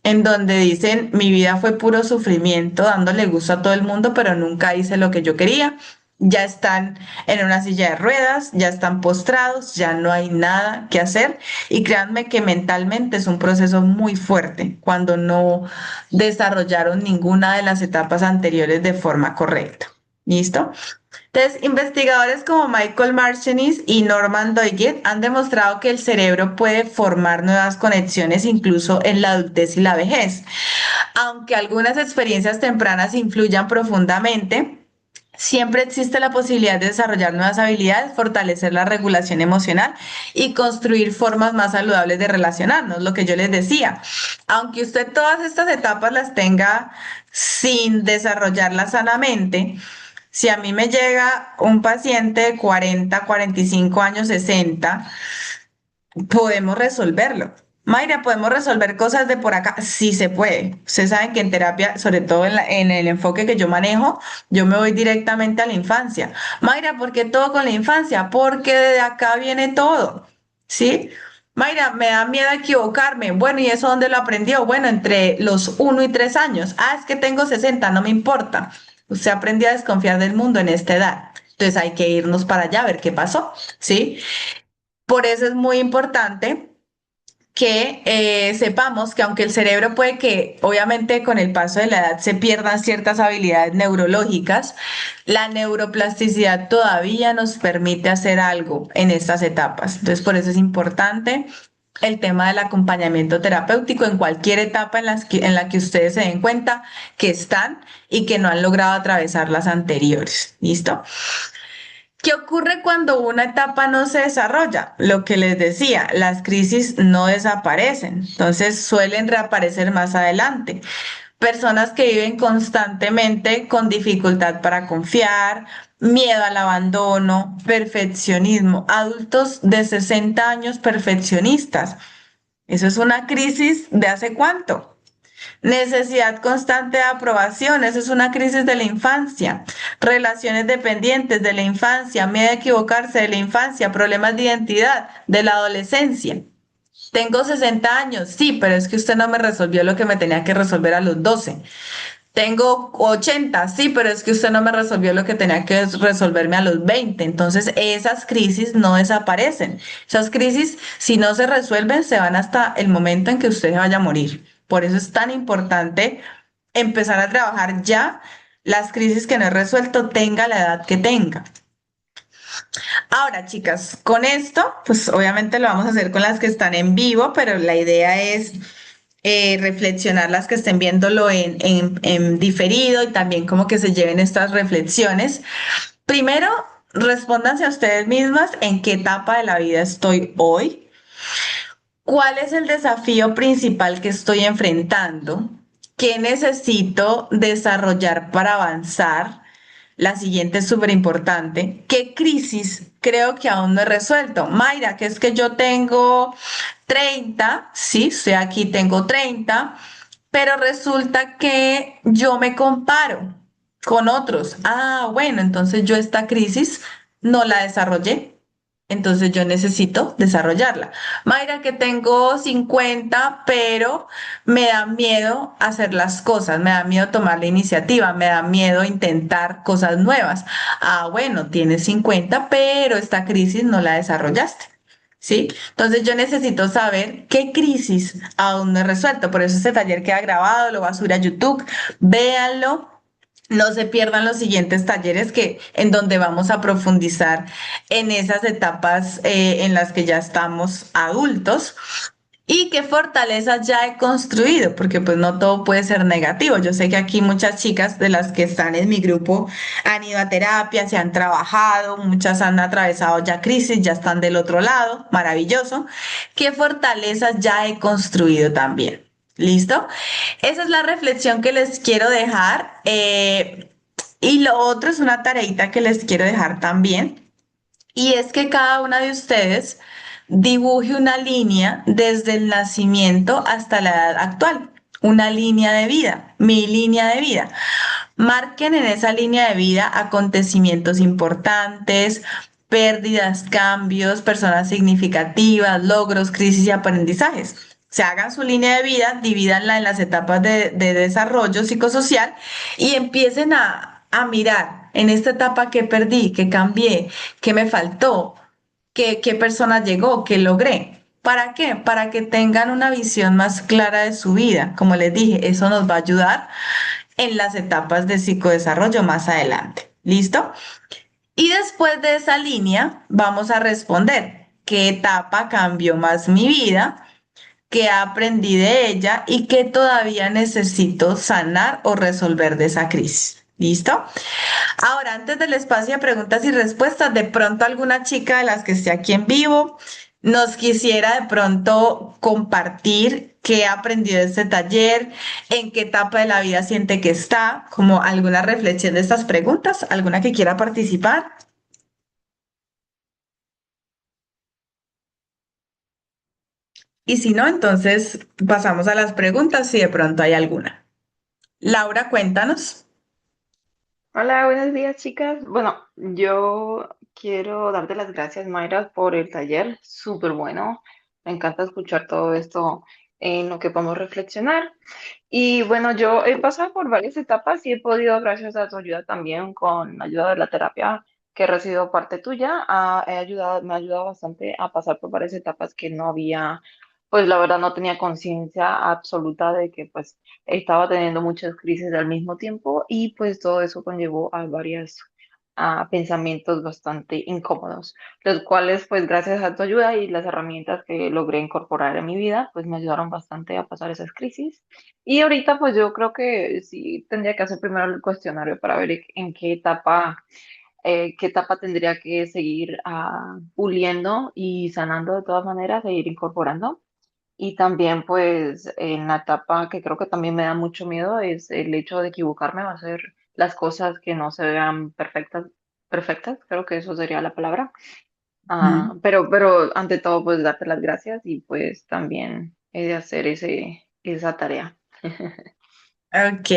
en donde dicen, mi vida fue puro sufrimiento, dándole gusto a todo el mundo, pero nunca hice lo que yo quería. Ya están en una silla de ruedas, ya están postrados, ya no hay nada que hacer. Y créanme que mentalmente es un proceso muy fuerte cuando no desarrollaron ninguna de las etapas anteriores de forma correcta. ¿Listo? Entonces, investigadores como Michael Marchenis y Norman Doidge han demostrado que el cerebro puede formar nuevas conexiones incluso en la adultez y la vejez. Aunque algunas experiencias tempranas influyan profundamente, siempre existe la posibilidad de desarrollar nuevas habilidades, fortalecer la regulación emocional y construir formas más saludables de relacionarnos, lo que yo les decía. Aunque usted todas estas etapas las tenga sin desarrollarlas sanamente, si a mí me llega un paciente de 40, 45 años, 60, podemos resolverlo. Mayra, ¿podemos resolver cosas de por acá? Sí se puede. Ustedes saben que en terapia, sobre todo en el enfoque que yo manejo, yo me voy directamente a la infancia. Mayra, ¿por qué todo con la infancia? Porque de acá viene todo, ¿sí? Mayra, me da miedo equivocarme. Bueno, ¿y eso dónde lo aprendió? Bueno, entre los 1 y 3 años. Ah, es que tengo 60, no me importa. Usted aprendió a desconfiar del mundo en esta edad. Entonces hay que irnos para allá a ver qué pasó, ¿sí? Por eso es muy importante que sepamos que aunque el cerebro puede que obviamente con el paso de la edad se pierdan ciertas habilidades neurológicas, la neuroplasticidad todavía nos permite hacer algo en estas etapas. Entonces, por eso es importante el tema del acompañamiento terapéutico en cualquier etapa en la que ustedes se den cuenta que están y que no han logrado atravesar las anteriores. ¿Listo? ¿Qué ocurre cuando una etapa no se desarrolla? Lo que les decía, las crisis no desaparecen, entonces suelen reaparecer más adelante. Personas que viven constantemente con dificultad para confiar, miedo al abandono, perfeccionismo, adultos de 60 años perfeccionistas. Eso es una crisis de hace cuánto. Necesidad constante de aprobación, eso es una crisis de la infancia. Relaciones dependientes de la infancia, miedo a equivocarse de la infancia, problemas de identidad de la adolescencia. Tengo 60 años, sí, pero es que usted no me resolvió lo que me tenía que resolver a los 12. Tengo 80, sí, pero es que usted no me resolvió lo que tenía que resolverme a los 20. Entonces, esas crisis no desaparecen. Esas crisis, si no se resuelven, se van hasta el momento en que usted se vaya a morir. Por eso es tan importante empezar a trabajar ya las crisis que no he resuelto, tenga la edad que tenga. Ahora, chicas, con esto, pues obviamente lo vamos a hacer con las que están en vivo, pero la idea es reflexionar las que estén viéndolo en diferido y también como que se lleven estas reflexiones. Primero, respóndanse a ustedes mismas en qué etapa de la vida estoy hoy, cuál es el desafío principal que estoy enfrentando, qué necesito desarrollar para avanzar. La siguiente es súper importante. ¿Qué crisis creo que aún no he resuelto? Mayra, que es que yo tengo 30, sí, estoy aquí, tengo 30, pero resulta que yo me comparo con otros. Ah, bueno, entonces yo esta crisis no la desarrollé. Entonces yo necesito desarrollarla. Mayra, que tengo 50, pero me da miedo hacer las cosas, me da miedo tomar la iniciativa, me da miedo intentar cosas nuevas. Ah, bueno, tienes 50, pero esta crisis no la desarrollaste. ¿Sí? Entonces yo necesito saber qué crisis aún no he resuelto. Por eso este taller queda grabado, lo va a subir a YouTube. Véanlo. No se pierdan los siguientes talleres en donde vamos a profundizar en esas etapas en las que ya estamos adultos y qué fortalezas ya he construido, porque pues no todo puede ser negativo. Yo sé que aquí muchas chicas de las que están en mi grupo han ido a terapia, se han trabajado, muchas han atravesado ya crisis, ya están del otro lado, maravilloso. ¿Qué fortalezas ya he construido también? ¿Listo? Esa es la reflexión que les quiero dejar. Y lo otro es una tareita que les quiero dejar también. Y es que cada una de ustedes dibuje una línea desde el nacimiento hasta la edad actual. Una línea de vida, mi línea de vida. Marquen en esa línea de vida acontecimientos importantes, pérdidas, cambios, personas significativas, logros, crisis y aprendizajes. Se hagan su línea de vida, divídanla en las etapas de desarrollo psicosocial y empiecen a mirar en esta etapa qué perdí, qué cambié, qué me faltó, qué persona llegó, qué logré. ¿Para qué? Para que tengan una visión más clara de su vida. Como les dije, eso nos va a ayudar en las etapas de psicodesarrollo más adelante. ¿Listo? Y después de esa línea, vamos a responder qué etapa cambió más mi vida, qué aprendí de ella y qué todavía necesito sanar o resolver de esa crisis. ¿Listo? Ahora, antes del espacio de preguntas y respuestas, de pronto alguna chica de las que esté aquí en vivo nos quisiera de pronto compartir qué ha aprendido de este taller, en qué etapa de la vida siente que está, como alguna reflexión de estas preguntas, alguna que quiera participar. Y si no, entonces pasamos a las preguntas si de pronto hay alguna. Laura, cuéntanos.
Hola, buenos días, chicas. Bueno, yo quiero darte las gracias, Mayra, por el taller, súper bueno. Me encanta escuchar todo esto en lo que podemos reflexionar. Y bueno, yo he pasado por varias etapas y he podido, gracias a tu ayuda también, con la ayuda de la terapia que he recibido parte tuya, me ha ayudado bastante a pasar por varias etapas que no había, pues la verdad no tenía conciencia absoluta de que pues estaba teniendo muchas crisis al mismo tiempo y pues todo eso conllevó a varios pensamientos bastante incómodos, los cuales pues gracias a tu ayuda y las herramientas que logré incorporar en mi vida, pues me ayudaron bastante a pasar esas crisis. Y ahorita pues yo creo que sí tendría que hacer primero el cuestionario para ver en qué etapa tendría que seguir puliendo y sanando de todas maneras, seguir incorporando. Y también pues en la etapa que creo que también me da mucho miedo es el hecho de equivocarme o hacer las cosas que no se vean perfectas, perfectas, creo que eso sería la palabra.
Ujú.
Pero ante todo, pues darte las gracias y pues también he de hacer esa tarea.
Ok,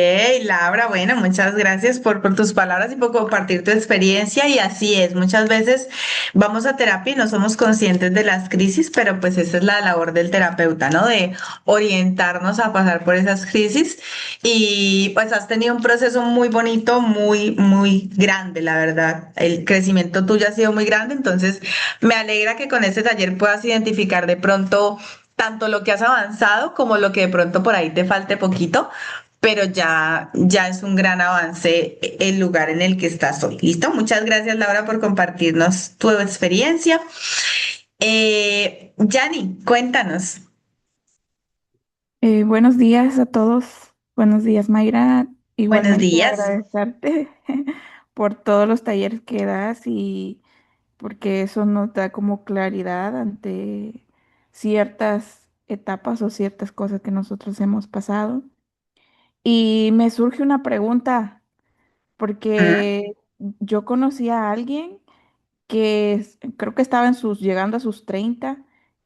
Laura, bueno, muchas gracias por tus palabras y por compartir tu experiencia. Y así es, muchas veces vamos a terapia y no somos conscientes de las crisis, pero pues esa es la labor del terapeuta, ¿no? De orientarnos a pasar por esas crisis. Y pues has tenido un proceso muy bonito, muy, muy grande, la verdad. El crecimiento tuyo ha sido muy grande, entonces me alegra que con este taller puedas identificar de pronto tanto lo que has avanzado como lo que de pronto por ahí te falte poquito, pero ya es un gran avance el lugar en el que estás hoy. ¿Listo? Muchas gracias, Laura, por compartirnos tu experiencia. Yanni, cuéntanos.
Buenos días a todos. Buenos días, Mayra.
Buenos
Igualmente
días.
agradecerte por todos los talleres que das y porque eso nos da como claridad ante ciertas etapas o ciertas cosas que nosotros hemos pasado. Y me surge una pregunta,
¿Mm?
porque yo conocí a alguien que creo que estaba llegando a sus 30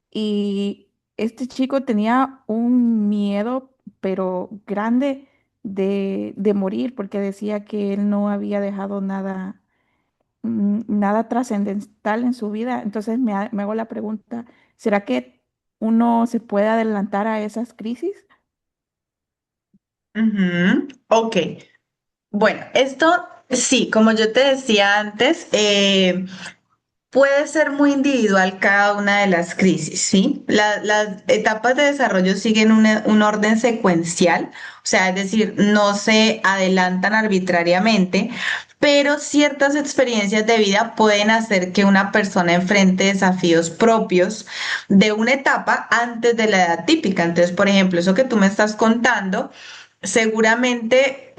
y este chico tenía un miedo, pero grande de morir porque decía que él no había dejado nada, nada trascendental en su vida. Entonces me hago la pregunta, ¿será que uno se puede adelantar a esas crisis?
Ujú. Ok. Bueno, esto sí, como yo te decía antes, puede ser muy individual cada una de las crisis, ¿sí? Las etapas de desarrollo siguen un orden secuencial, o sea, es decir, no se adelantan arbitrariamente, pero ciertas experiencias de vida pueden hacer que una persona enfrente desafíos propios de una etapa antes de la edad típica. Entonces, por ejemplo, eso que tú me estás contando seguramente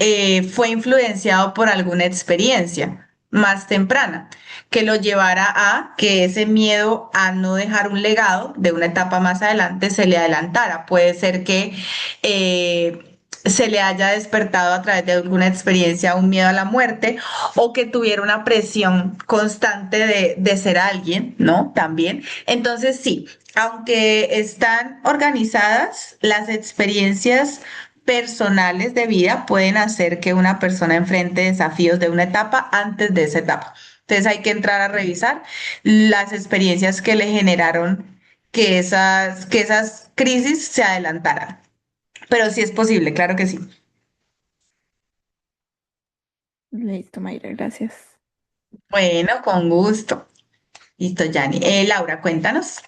fue influenciado por alguna experiencia más temprana que lo llevara a que ese miedo a no dejar un legado de una etapa más adelante se le adelantara. Puede ser que se le haya despertado a través de alguna experiencia un miedo a la muerte o que tuviera una presión constante de ser alguien, ¿no? También. Entonces, sí, aunque están organizadas, las experiencias personales de vida pueden hacer que una persona enfrente desafíos de una etapa antes de esa etapa. Entonces hay que entrar a revisar las experiencias que le generaron que esas crisis se adelantaran. Pero sí es posible, claro que sí.
Listo, Mayra, gracias.
Bueno, con gusto. Listo, Yanni. Laura, cuéntanos.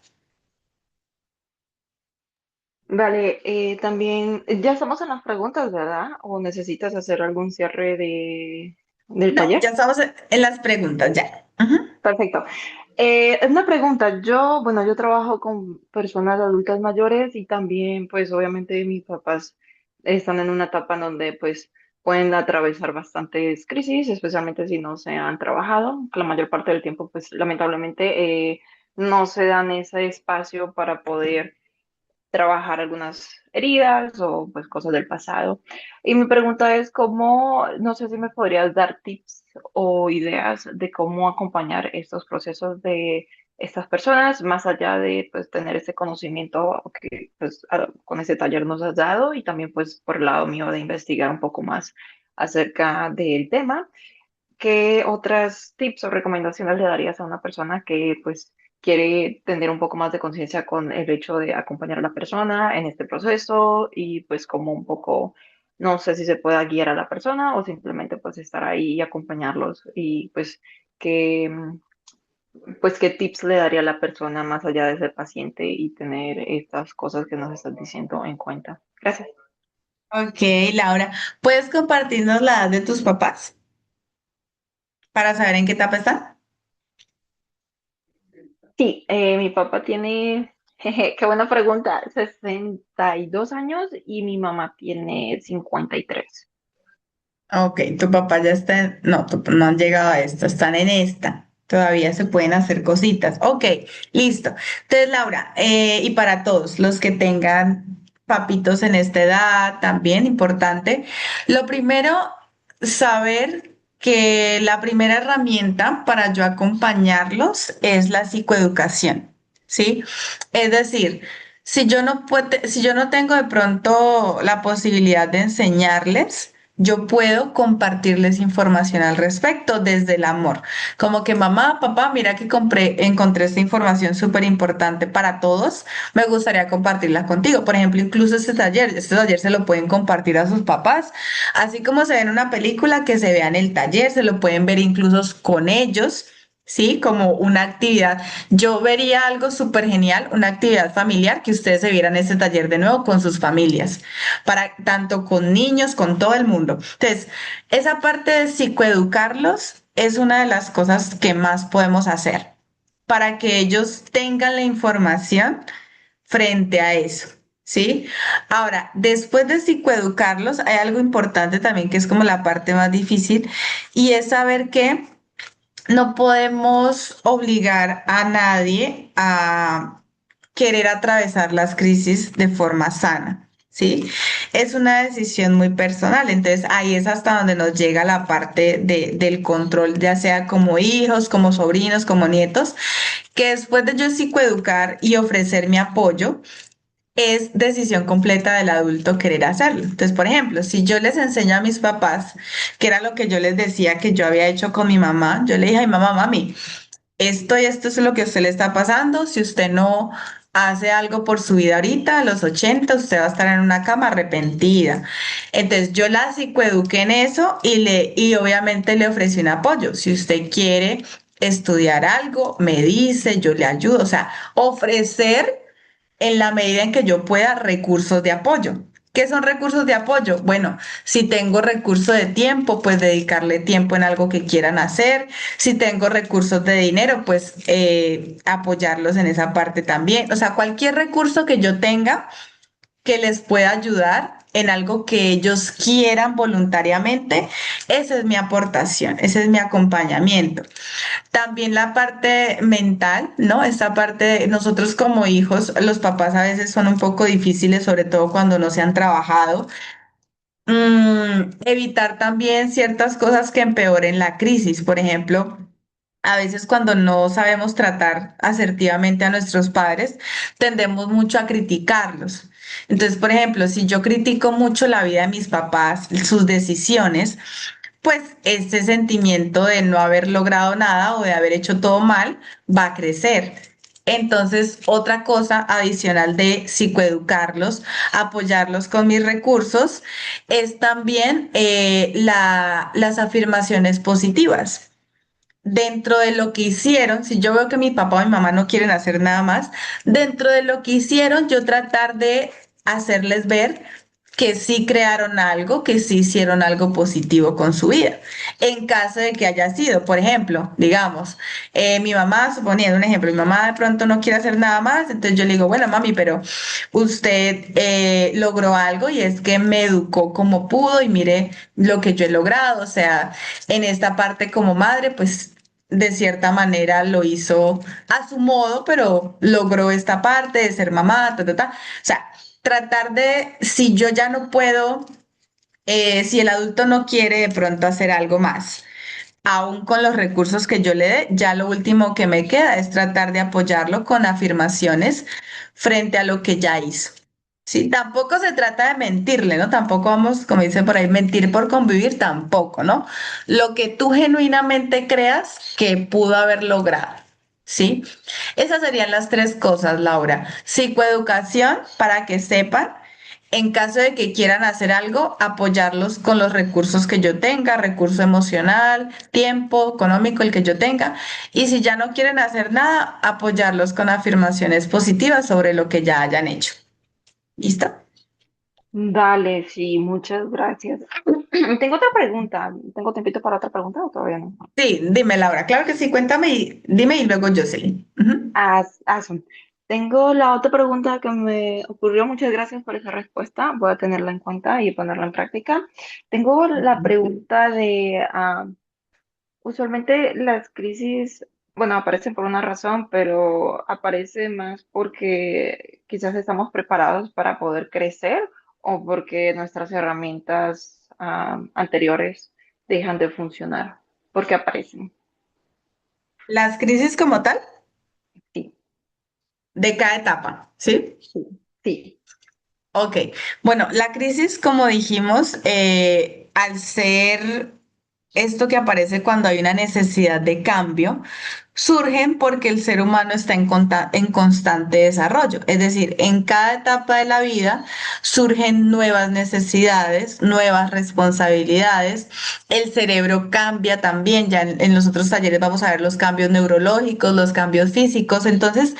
Vale, también, ya estamos en las preguntas, ¿verdad? ¿O necesitas hacer algún cierre del
No, ya
taller?
estamos en las preguntas, ya. Ujú.
Perfecto. Es una pregunta. Bueno, yo trabajo con personas adultas mayores y también, pues, obviamente mis papás están en una etapa en donde, pues, pueden atravesar bastantes crisis, especialmente si no se han trabajado. La mayor parte del tiempo, pues, lamentablemente, no se dan ese espacio para poder trabajar algunas heridas o pues cosas del pasado. Y mi pregunta es cómo, no sé si me podrías dar tips o ideas de cómo acompañar estos procesos de estas personas, más allá de pues tener ese conocimiento que pues con ese taller nos has dado y también pues por el lado mío de investigar un poco más acerca del tema. ¿Qué otras tips o recomendaciones le darías a una persona que pues quiere tener un poco más de conciencia con el hecho de acompañar a la persona en este proceso y pues como un poco, no sé si se pueda guiar a la persona o simplemente pues estar ahí y acompañarlos y qué, pues qué tips le daría a la persona más allá de ser paciente y tener estas cosas que nos estás diciendo en cuenta? Gracias.
Ok, Laura, ¿puedes compartirnos la edad de tus papás para saber en qué etapa están?
Sí, mi papá tiene, jeje, qué buena pregunta, 62 años y mi mamá tiene 53.
Ok, tu papá ya está no, no han llegado a esto, están en esta. Todavía se pueden hacer cositas. Ok, listo. Entonces, Laura, y para todos los que tengan papitos en esta edad, también importante, lo primero, saber que la primera herramienta para yo acompañarlos es la psicoeducación, ¿sí? Es decir, si yo no tengo de pronto la posibilidad de enseñarles, yo puedo compartirles información al respecto desde el amor. Como que mamá, papá, mira que encontré esta información súper importante para todos. Me gustaría compartirla contigo. Por ejemplo, incluso este taller se lo pueden compartir a sus papás. Así como se ve en una película, que se vea en el taller, se lo pueden ver incluso con ellos, ¿sí? Como una actividad. Yo vería algo súper genial, una actividad familiar, que ustedes se vieran este taller de nuevo con sus familias, para tanto con niños, con todo el mundo. Entonces, esa parte de psicoeducarlos es una de las cosas que más podemos hacer para que ellos tengan la información frente a eso, ¿sí? Ahora, después de psicoeducarlos, hay algo importante también que es como la parte más difícil y es saber que no podemos obligar a nadie a querer atravesar las crisis de forma sana, ¿sí? Es una decisión muy personal, entonces ahí es hasta donde nos llega la parte del control, ya sea como hijos, como sobrinos, como nietos, que después de yo psicoeducar y ofrecer mi apoyo, es decisión completa del adulto querer hacerlo. Entonces, por ejemplo, si yo les enseño a mis papás, que era lo que yo les decía que yo había hecho con mi mamá, yo le dije, ay, mamá, mami, esto y esto es lo que a usted le está pasando. Si usted no hace algo por su vida ahorita, a los 80 usted va a estar en una cama arrepentida. Entonces, yo la psicoeduqué en eso y obviamente le ofrecí un apoyo. Si usted quiere estudiar algo, me dice, yo le ayudo. O sea, ofrecer en la medida en que yo pueda recursos de apoyo. ¿Qué son recursos de apoyo? Bueno, si tengo recurso de tiempo, pues dedicarle tiempo en algo que quieran hacer. Si tengo recursos de dinero, pues apoyarlos en esa parte también. O sea, cualquier recurso que yo tenga que les pueda ayudar en algo que ellos quieran voluntariamente, esa es mi aportación, ese es mi acompañamiento. También la parte mental, ¿no? Esta parte de nosotros como hijos, los papás a veces son un poco difíciles, sobre todo cuando no se han trabajado. Evitar también ciertas cosas que empeoren la crisis. Por ejemplo, a veces cuando no sabemos tratar asertivamente a nuestros padres, tendemos mucho a criticarlos. Entonces, por ejemplo, si yo critico mucho la vida de mis papás, sus decisiones, pues este sentimiento de no haber logrado nada o de haber hecho todo mal va a crecer. Entonces, otra cosa adicional de psicoeducarlos, apoyarlos con mis recursos, es también las afirmaciones positivas. Dentro de lo que hicieron, si yo veo que mi papá o mi mamá no quieren hacer nada más, dentro de lo que hicieron, yo tratar de hacerles ver que sí crearon algo, que sí hicieron algo positivo con su vida. En caso de que haya sido, por ejemplo, digamos, mi mamá, suponiendo un ejemplo, mi mamá de pronto no quiere hacer nada más, entonces yo le digo, bueno, mami, pero usted logró algo y es que me educó como pudo y mire lo que yo he logrado, o sea, en esta parte como madre, pues de cierta manera lo hizo a su modo, pero logró esta parte de ser mamá, ta, ta, ta. O sea, tratar de, si yo ya no puedo, si el adulto no quiere de pronto hacer algo más, aún con los recursos que yo le dé, ya lo último que me queda es tratar de apoyarlo con afirmaciones frente a lo que ya hizo. Sí, tampoco se trata de mentirle, ¿no? Tampoco vamos, como dice por ahí, mentir por convivir, tampoco, ¿no? Lo que tú genuinamente creas que pudo haber logrado, ¿sí? Esas serían las tres cosas, Laura. Psicoeducación, para que sepan, en caso de que quieran hacer algo, apoyarlos con los recursos que yo tenga, recurso emocional, tiempo, económico, el que yo tenga. Y si ya no quieren hacer nada, apoyarlos con afirmaciones positivas sobre lo que ya hayan hecho. ¿Listo?
Dale, sí, muchas gracias. Tengo otra pregunta. ¿Tengo tiempito para otra pregunta o todavía no?
Sí, dime, Laura. Claro que sí, cuéntame y dime y luego Jocelyn. Ujú.
Awesome. Tengo la otra pregunta que me ocurrió. Muchas gracias por esa respuesta. Voy a tenerla en cuenta y ponerla en práctica. Tengo la pregunta de, usualmente las crisis, bueno, aparecen por una razón, pero aparece más porque quizás estamos preparados para poder crecer o porque nuestras herramientas, anteriores dejan de funcionar, porque aparecen.
Las crisis como tal,
Sí,
de cada etapa, ¿sí?
sí, sí.
Ok, bueno, la crisis, como dijimos, al ser esto que aparece cuando hay una necesidad de cambio, surgen porque el ser humano está en constante desarrollo. Es decir, en cada etapa de la vida surgen nuevas necesidades, nuevas responsabilidades. El cerebro cambia también. Ya en los otros talleres vamos a ver los cambios neurológicos, los cambios físicos. Entonces,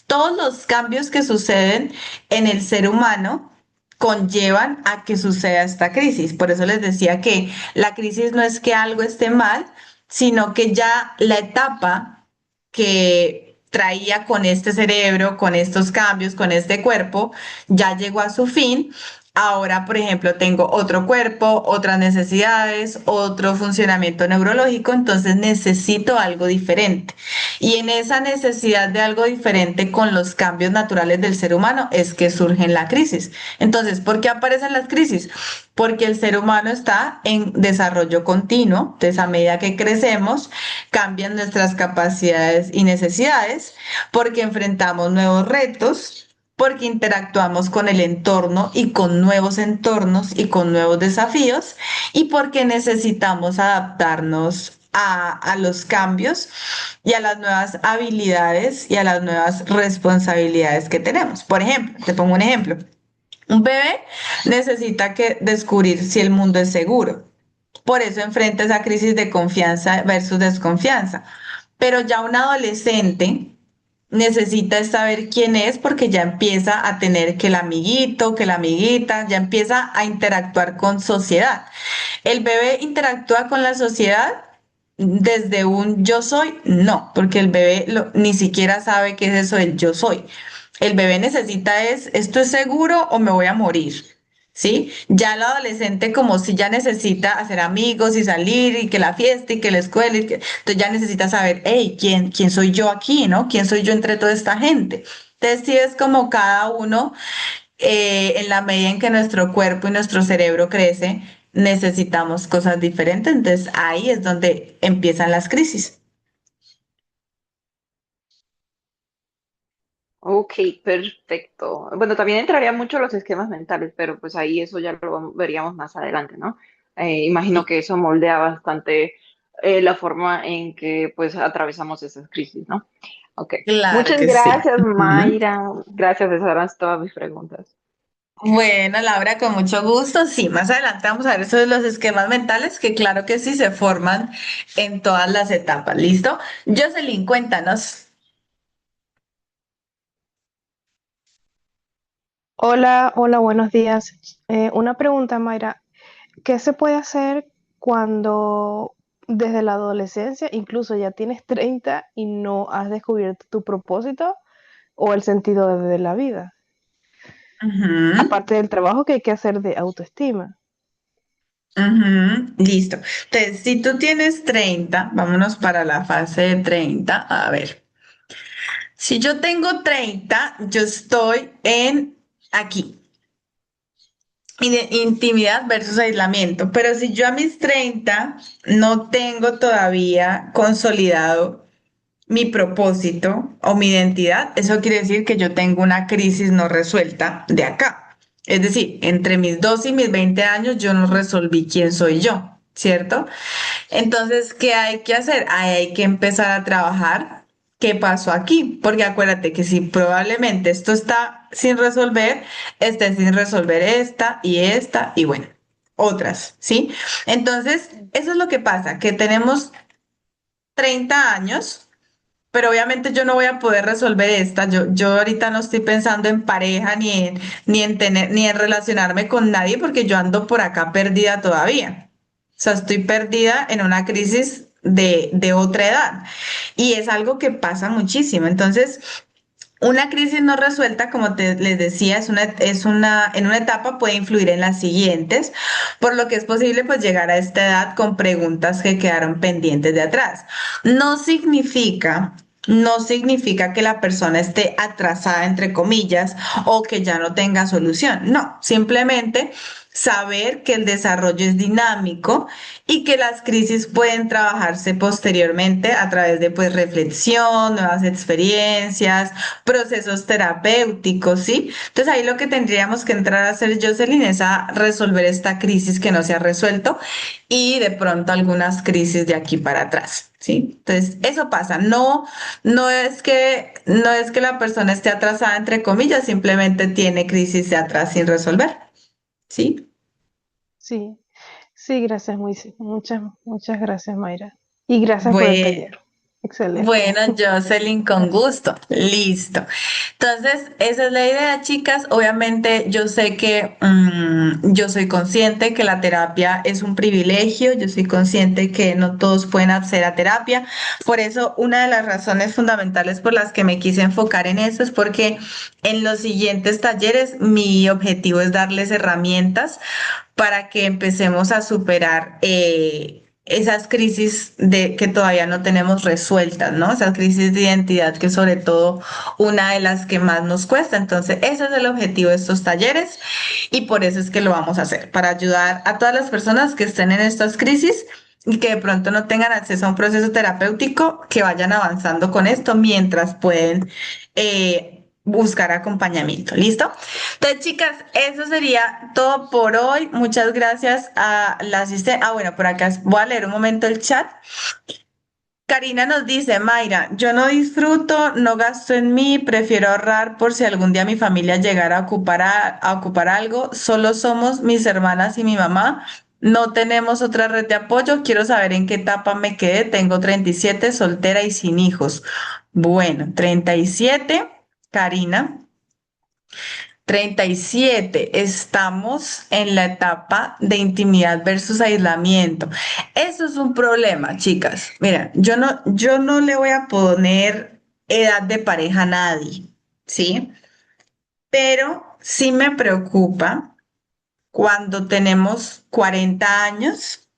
todos los cambios que suceden en el ser humano conllevan a que suceda esta crisis. Por eso les decía que la crisis no es que algo esté mal, sino que ya la etapa que traía con este cerebro, con estos cambios, con este cuerpo, ya llegó a su fin. Ahora, por ejemplo, tengo otro cuerpo, otras necesidades, otro funcionamiento neurológico, entonces necesito algo diferente. Y en esa necesidad de algo diferente con los cambios naturales del ser humano es que surgen la crisis. Entonces, ¿por qué aparecen las crisis? Porque el ser humano está en desarrollo continuo, entonces a medida que crecemos, cambian nuestras capacidades y necesidades, porque enfrentamos nuevos retos, porque interactuamos con el entorno y con nuevos entornos y con nuevos desafíos, y porque necesitamos adaptarnos a los cambios y a las nuevas habilidades y a las nuevas responsabilidades que tenemos. Por ejemplo, te pongo un ejemplo. Un bebé necesita que descubrir si el mundo es seguro. Por eso enfrenta esa crisis de confianza versus desconfianza. Pero ya un adolescente necesita saber quién es porque ya empieza a tener que el amiguito, que la amiguita, ya empieza a interactuar con sociedad. ¿El bebé interactúa con la sociedad desde un yo soy? No, porque el bebé ni siquiera sabe qué es eso del yo soy. El bebé necesita ¿esto es seguro o me voy a morir? ¿Sí? Ya el adolescente como si ya necesita hacer amigos y salir y que la fiesta y que la escuela, entonces ya necesita saber, hey, ¿quién soy yo aquí, no? ¿Quién soy yo entre toda esta gente? Entonces sí es como cada uno, en la medida en que nuestro cuerpo y nuestro cerebro crece, necesitamos cosas diferentes, entonces ahí es donde empiezan las crisis.
Ok, perfecto. Bueno, también entraría mucho los esquemas mentales, pero pues ahí eso ya lo veríamos más adelante, ¿no? Imagino
Sí,
que eso moldea bastante la forma en que pues atravesamos esas crisis, ¿no? Ok.
claro
Muchas
que sí.
gracias,
Ujú.
Mayra. Gracias, esas eran todas mis preguntas.
Bueno, Laura, con mucho gusto. Sí, más adelante vamos a ver eso de los esquemas mentales, que claro que sí se forman en todas las etapas. ¿Listo? Jocelyn, cuéntanos.
Hola, hola, buenos días. Una pregunta, Mayra. ¿Qué se puede hacer cuando desde la adolescencia, incluso ya tienes 30 y no has descubierto tu propósito o el sentido de la vida?
Ujú,
Aparte del trabajo que hay que hacer de autoestima.
ujú, listo. Entonces, si tú tienes 30, vámonos para la fase de 30. A ver, si yo tengo 30, yo estoy en aquí. Intimidad versus aislamiento. Pero si yo a mis 30 no tengo todavía consolidado mi propósito o mi identidad, eso quiere decir que yo tengo una crisis no resuelta de acá. Es decir, entre mis 12 y mis 20 años yo no resolví quién soy yo, ¿cierto? Entonces, ¿qué hay que hacer? Ahí hay que empezar a trabajar. ¿Qué pasó aquí? Porque acuérdate que si probablemente esto está sin resolver, estén sin resolver esta y bueno, otras, ¿sí? Entonces, eso es lo que pasa, que tenemos 30 años, pero obviamente yo no voy a poder resolver esta. Yo ahorita no estoy pensando en pareja ni en tener, ni en relacionarme con nadie porque yo ando por acá perdida todavía. O sea, estoy perdida en una crisis de otra edad. Y es algo que pasa muchísimo. Entonces, una crisis no resuelta, como les decía, en una etapa puede influir en las siguientes, por lo que es posible pues llegar a esta edad con preguntas que quedaron pendientes de atrás. No significa, no significa que la persona esté atrasada, entre comillas, o que ya no tenga solución. No, simplemente saber que el desarrollo es dinámico y que las crisis pueden trabajarse posteriormente a través de pues reflexión, nuevas experiencias, procesos terapéuticos, ¿sí? Entonces ahí lo que tendríamos que entrar a hacer, Jocelyn, es a resolver esta crisis que no se ha resuelto y de pronto algunas crisis de aquí para atrás, ¿sí? Entonces eso pasa, no es que la persona esté atrasada entre comillas, simplemente tiene crisis de atrás sin resolver, ¿sí?
Sí, sí, gracias, muchas, muchas gracias, Mayra. Y gracias por el
Bueno.
taller. Excelente.
Bueno, Jocelyn, con gusto. Listo. Entonces, esa es la idea, chicas. Obviamente, yo sé que yo soy consciente que la terapia es un privilegio. Yo soy consciente que no todos pueden acceder a terapia. Por eso, una de las razones fundamentales por las que me quise enfocar en eso es porque en los siguientes talleres mi objetivo es darles herramientas para que empecemos a superar esas crisis que todavía no tenemos resueltas, ¿no? Esas crisis de identidad que sobre todo una de las que más nos cuesta. Entonces, ese es el objetivo de estos talleres y por eso es que lo vamos a hacer, para ayudar a todas las personas que estén en estas crisis y que de pronto no tengan acceso a un proceso terapéutico, que vayan avanzando con esto mientras pueden buscar acompañamiento. ¿Listo? Entonces, chicas, eso sería todo por hoy. Muchas gracias a la asistente. Ah, bueno, por acá voy a leer un momento el chat. Karina nos dice, Mayra, yo no disfruto, no gasto en mí, prefiero ahorrar por si algún día mi familia llegara a ocupar algo. Solo somos mis hermanas y mi mamá. No tenemos otra red de apoyo. Quiero saber en qué etapa me quedé. Tengo 37, soltera y sin hijos. Bueno, 37, Karina. 37. Estamos en la etapa de intimidad versus aislamiento. Eso es un problema, chicas. Mira, yo no le voy a poner edad de pareja a nadie, ¿sí? Pero sí me preocupa cuando tenemos 40 años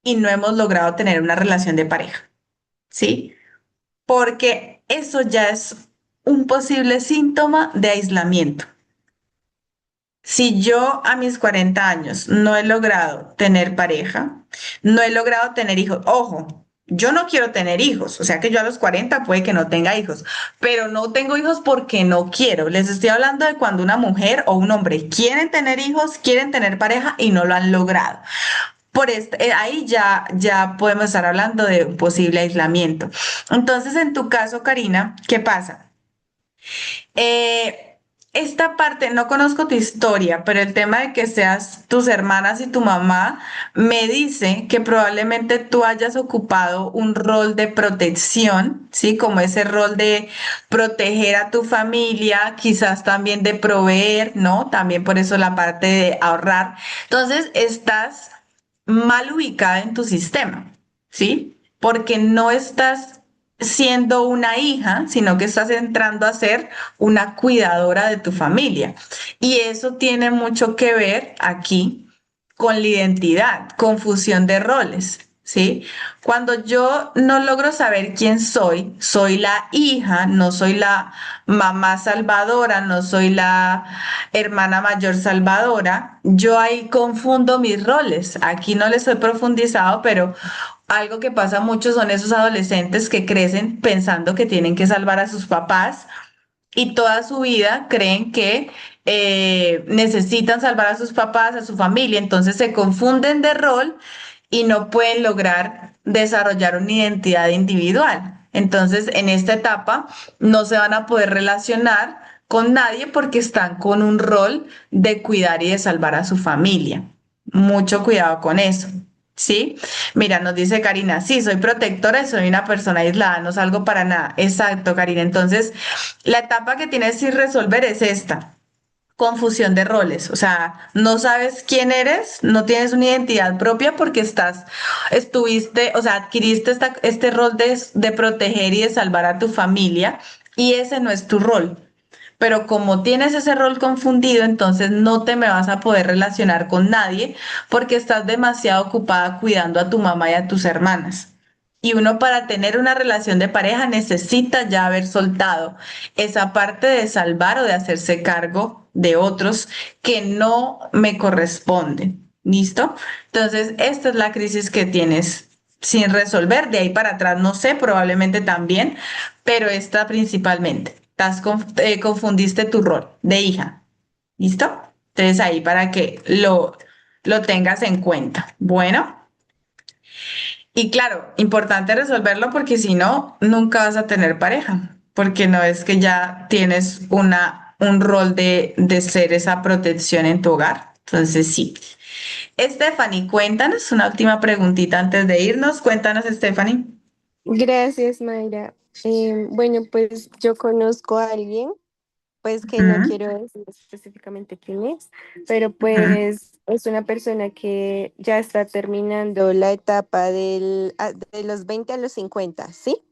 y no hemos logrado tener una relación de pareja, ¿sí? Porque eso ya es un posible síntoma de aislamiento. Si yo a mis 40 años no he logrado tener pareja, no he logrado tener hijos, ojo, yo no quiero tener hijos, o sea que yo a los 40 puede que no tenga hijos, pero no tengo hijos porque no quiero. Les estoy hablando de cuando una mujer o un hombre quieren tener hijos, quieren tener pareja y no lo han logrado. Ahí ya podemos estar hablando de un posible aislamiento. Entonces, en tu caso, Karina, ¿qué pasa? Eh, esta parte, no conozco tu historia, pero el tema de que seas tus hermanas y tu mamá me dice que probablemente tú hayas ocupado un rol de protección, ¿sí? Como ese rol de proteger a tu familia, quizás también de proveer, ¿no? También por eso la parte de ahorrar. Entonces, estás mal ubicada en tu sistema, ¿sí? Porque no estás siendo una hija, sino que estás entrando a ser una cuidadora de tu familia. Y eso tiene mucho que ver aquí con la identidad, confusión de roles, ¿sí? Cuando yo no logro saber quién soy la hija, no soy la mamá salvadora, no soy la hermana mayor salvadora, yo ahí confundo mis roles. Aquí no les he profundizado, pero algo que pasa mucho son esos adolescentes que crecen pensando que tienen que salvar a sus papás y toda su vida creen que necesitan salvar a sus papás, a su familia, entonces se confunden de rol y no pueden lograr desarrollar una identidad individual. Entonces, en esta etapa no se van a poder relacionar con nadie porque están con un rol de cuidar y de salvar a su familia. Mucho cuidado con eso. ¿Sí? Mira, nos dice Karina, sí, soy protectora y soy una persona aislada, no salgo para nada. Exacto, Karina. Entonces, la etapa que tienes sin resolver es esta, confusión de roles. O sea, no sabes quién eres, no tienes una identidad propia porque o sea, adquiriste este rol de proteger y de salvar a tu familia y ese no es tu rol. Pero como tienes ese rol confundido, entonces no te me vas a poder relacionar con nadie porque estás demasiado ocupada cuidando a tu mamá y a tus hermanas. Y uno para tener una relación de pareja necesita ya haber soltado esa parte de salvar o de hacerse cargo de otros que no me corresponden. ¿Listo? Entonces, esta es la crisis que tienes sin resolver. De ahí para atrás, no sé, probablemente también, pero esta principalmente. Confundiste tu rol de hija. ¿Listo? Entonces, ahí para que lo tengas en cuenta. Bueno. Y claro, importante resolverlo porque si no, nunca vas a tener pareja, porque no es que ya tienes un rol de ser esa protección en tu hogar. Entonces, sí. Stephanie, cuéntanos una última preguntita antes de irnos. Cuéntanos, Stephanie.
Gracias, Mayra. Bueno, pues yo conozco a alguien, pues que no
Ujú,
quiero decir específicamente quién es, pero
ujú,
pues es una persona que ya está terminando la etapa de los 20 a los 50, ¿sí?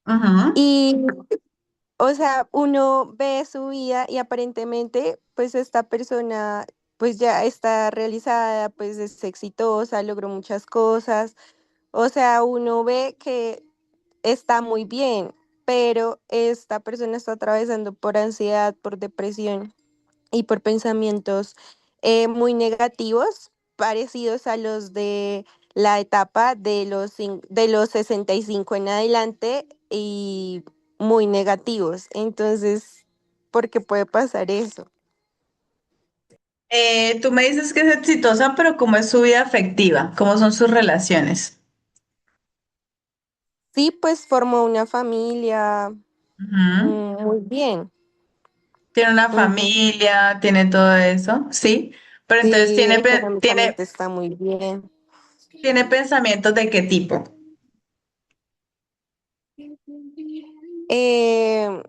ujú.
Y, o sea, uno ve su vida y aparentemente, pues esta persona, pues ya está realizada, pues es exitosa, logró muchas cosas. O sea, uno ve que está muy bien, pero esta persona está atravesando por ansiedad, por depresión y por pensamientos muy negativos, parecidos a los de la etapa de los 65 en adelante y muy negativos. Entonces, ¿por qué puede pasar eso?
Tú me dices que es exitosa, pero ¿cómo es su vida afectiva? ¿Cómo son sus relaciones?
Sí, pues formó una familia
Ujú.
muy bien.
Tiene una
Ujú.
familia, tiene todo eso, ¿sí? Pero entonces
Sí,
tiene
económicamente está muy bien.
¿Tiene pensamientos de qué tipo?
Eh,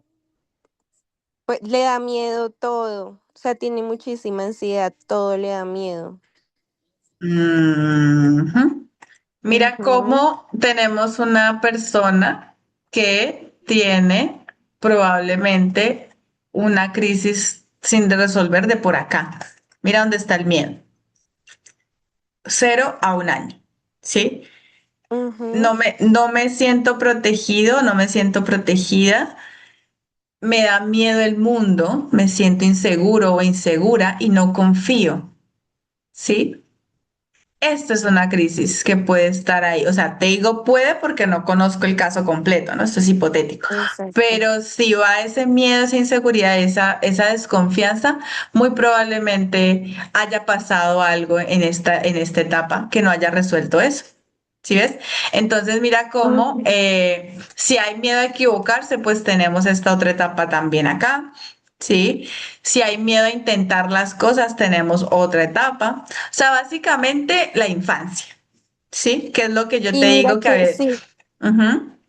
pues le da miedo todo, o sea, tiene muchísima ansiedad, todo le da miedo.
Ujú. Mira
Ujú.
cómo tenemos una persona que tiene probablemente una crisis sin resolver de por acá. Mira dónde está el miedo. 0 a 1 año, ¿sí?
Ujú.
No me siento protegido, no me siento protegida, me da miedo el mundo, me siento inseguro o insegura y no confío, ¿sí? Esto es una crisis que puede estar ahí. O sea, te digo puede porque no conozco el caso completo, ¿no? Esto es hipotético.
Exacto.
Pero si va ese miedo, esa inseguridad, esa desconfianza, muy probablemente haya pasado algo en esta etapa que no haya resuelto eso. ¿Sí ves? Entonces mira cómo
Ujú.
si hay miedo a equivocarse, pues tenemos esta otra etapa también acá. ¿Sí? Si hay miedo a intentar las cosas, tenemos otra etapa. O sea, básicamente la infancia, ¿sí? Que es lo que yo te
Y mira
digo que a
que
veces,
sí,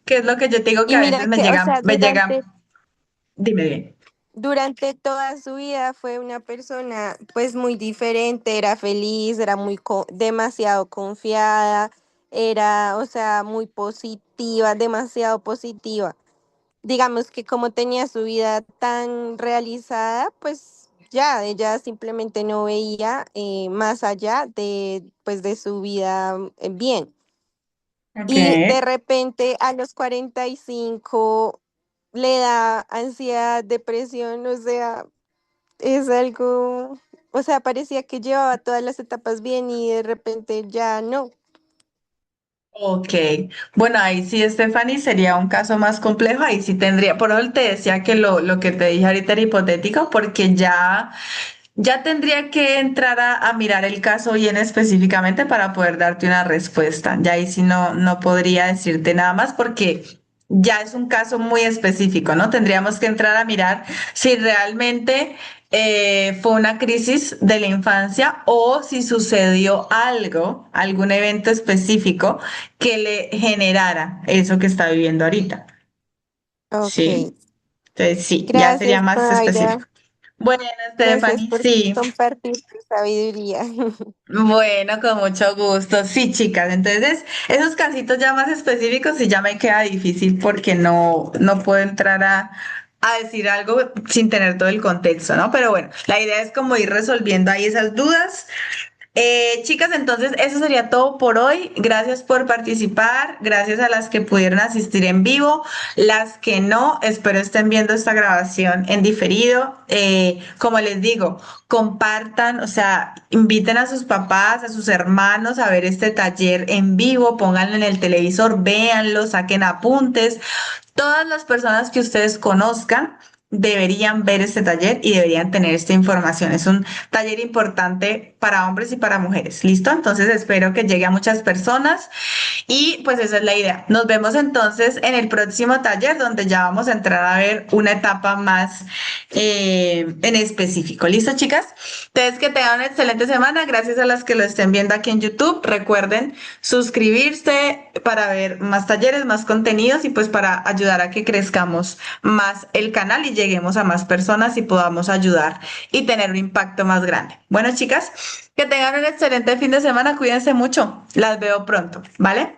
que es lo que yo te digo que
y
a
mira
veces
que, o sea,
me llegan, dime bien.
durante toda su vida fue una persona pues muy diferente, era feliz, era demasiado confiada, era, o sea, muy positiva, demasiado positiva. Digamos que como tenía su vida tan realizada, pues ya ella simplemente no veía más allá de pues de su vida bien.
Ok.
Y de repente a los 45 le da ansiedad, depresión, o sea, es algo, o sea, parecía que llevaba todas las etapas bien y de repente ya no.
Ok, bueno, ahí sí, Stephanie, sería un caso más complejo, ahí sí tendría, por eso te decía que lo que te dije ahorita era hipotético, porque ya tendría que entrar a mirar el caso bien específicamente para poder darte una respuesta. Ya ahí sí no podría decirte nada más porque ya es un caso muy específico, ¿no? Tendríamos que entrar a mirar si realmente fue una crisis de la infancia o si sucedió algo, algún evento específico que le generara eso que está viviendo ahorita.
Ok,
Sí. Entonces sí, ya sería
gracias,
más
Mayra.
específico. Bueno,
Gracias
Stephanie,
por
sí.
compartir tu sabiduría.
Bueno, con mucho gusto. Sí, chicas. Entonces, esos casitos ya más específicos sí ya me queda difícil porque no puedo entrar a decir algo sin tener todo el contexto, ¿no? Pero bueno, la idea es como ir resolviendo ahí esas dudas Chicas, entonces eso sería todo por hoy. Gracias por participar, gracias a las que pudieron asistir en vivo, las que no, espero estén viendo esta grabación en diferido. Como les digo, compartan, o sea, inviten a sus papás, a sus hermanos a ver este taller en vivo, pónganlo en el televisor, véanlo, saquen apuntes. Todas las personas que ustedes conozcan deberían ver este taller y deberían tener esta información. Es un taller importante para hombres y para mujeres. ¿Listo? Entonces espero que llegue a muchas personas y pues esa es la idea. Nos vemos entonces en el próximo taller donde ya vamos a entrar a ver una etapa más en específico. ¿Listo, chicas? Entonces que tengan una excelente semana. Gracias a las que lo estén viendo aquí en YouTube. Recuerden suscribirse para ver más talleres, más contenidos y pues para ayudar a que crezcamos más el canal y lleguemos a más personas y podamos ayudar y tener un impacto más grande. Bueno, chicas, que tengan un excelente fin de semana. Cuídense mucho. Las veo pronto, ¿vale?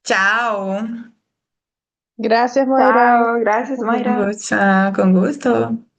Chao.
Gracias, Mayra.
Chao, gracias,
Con
Mayra.
gusto. Con gusto.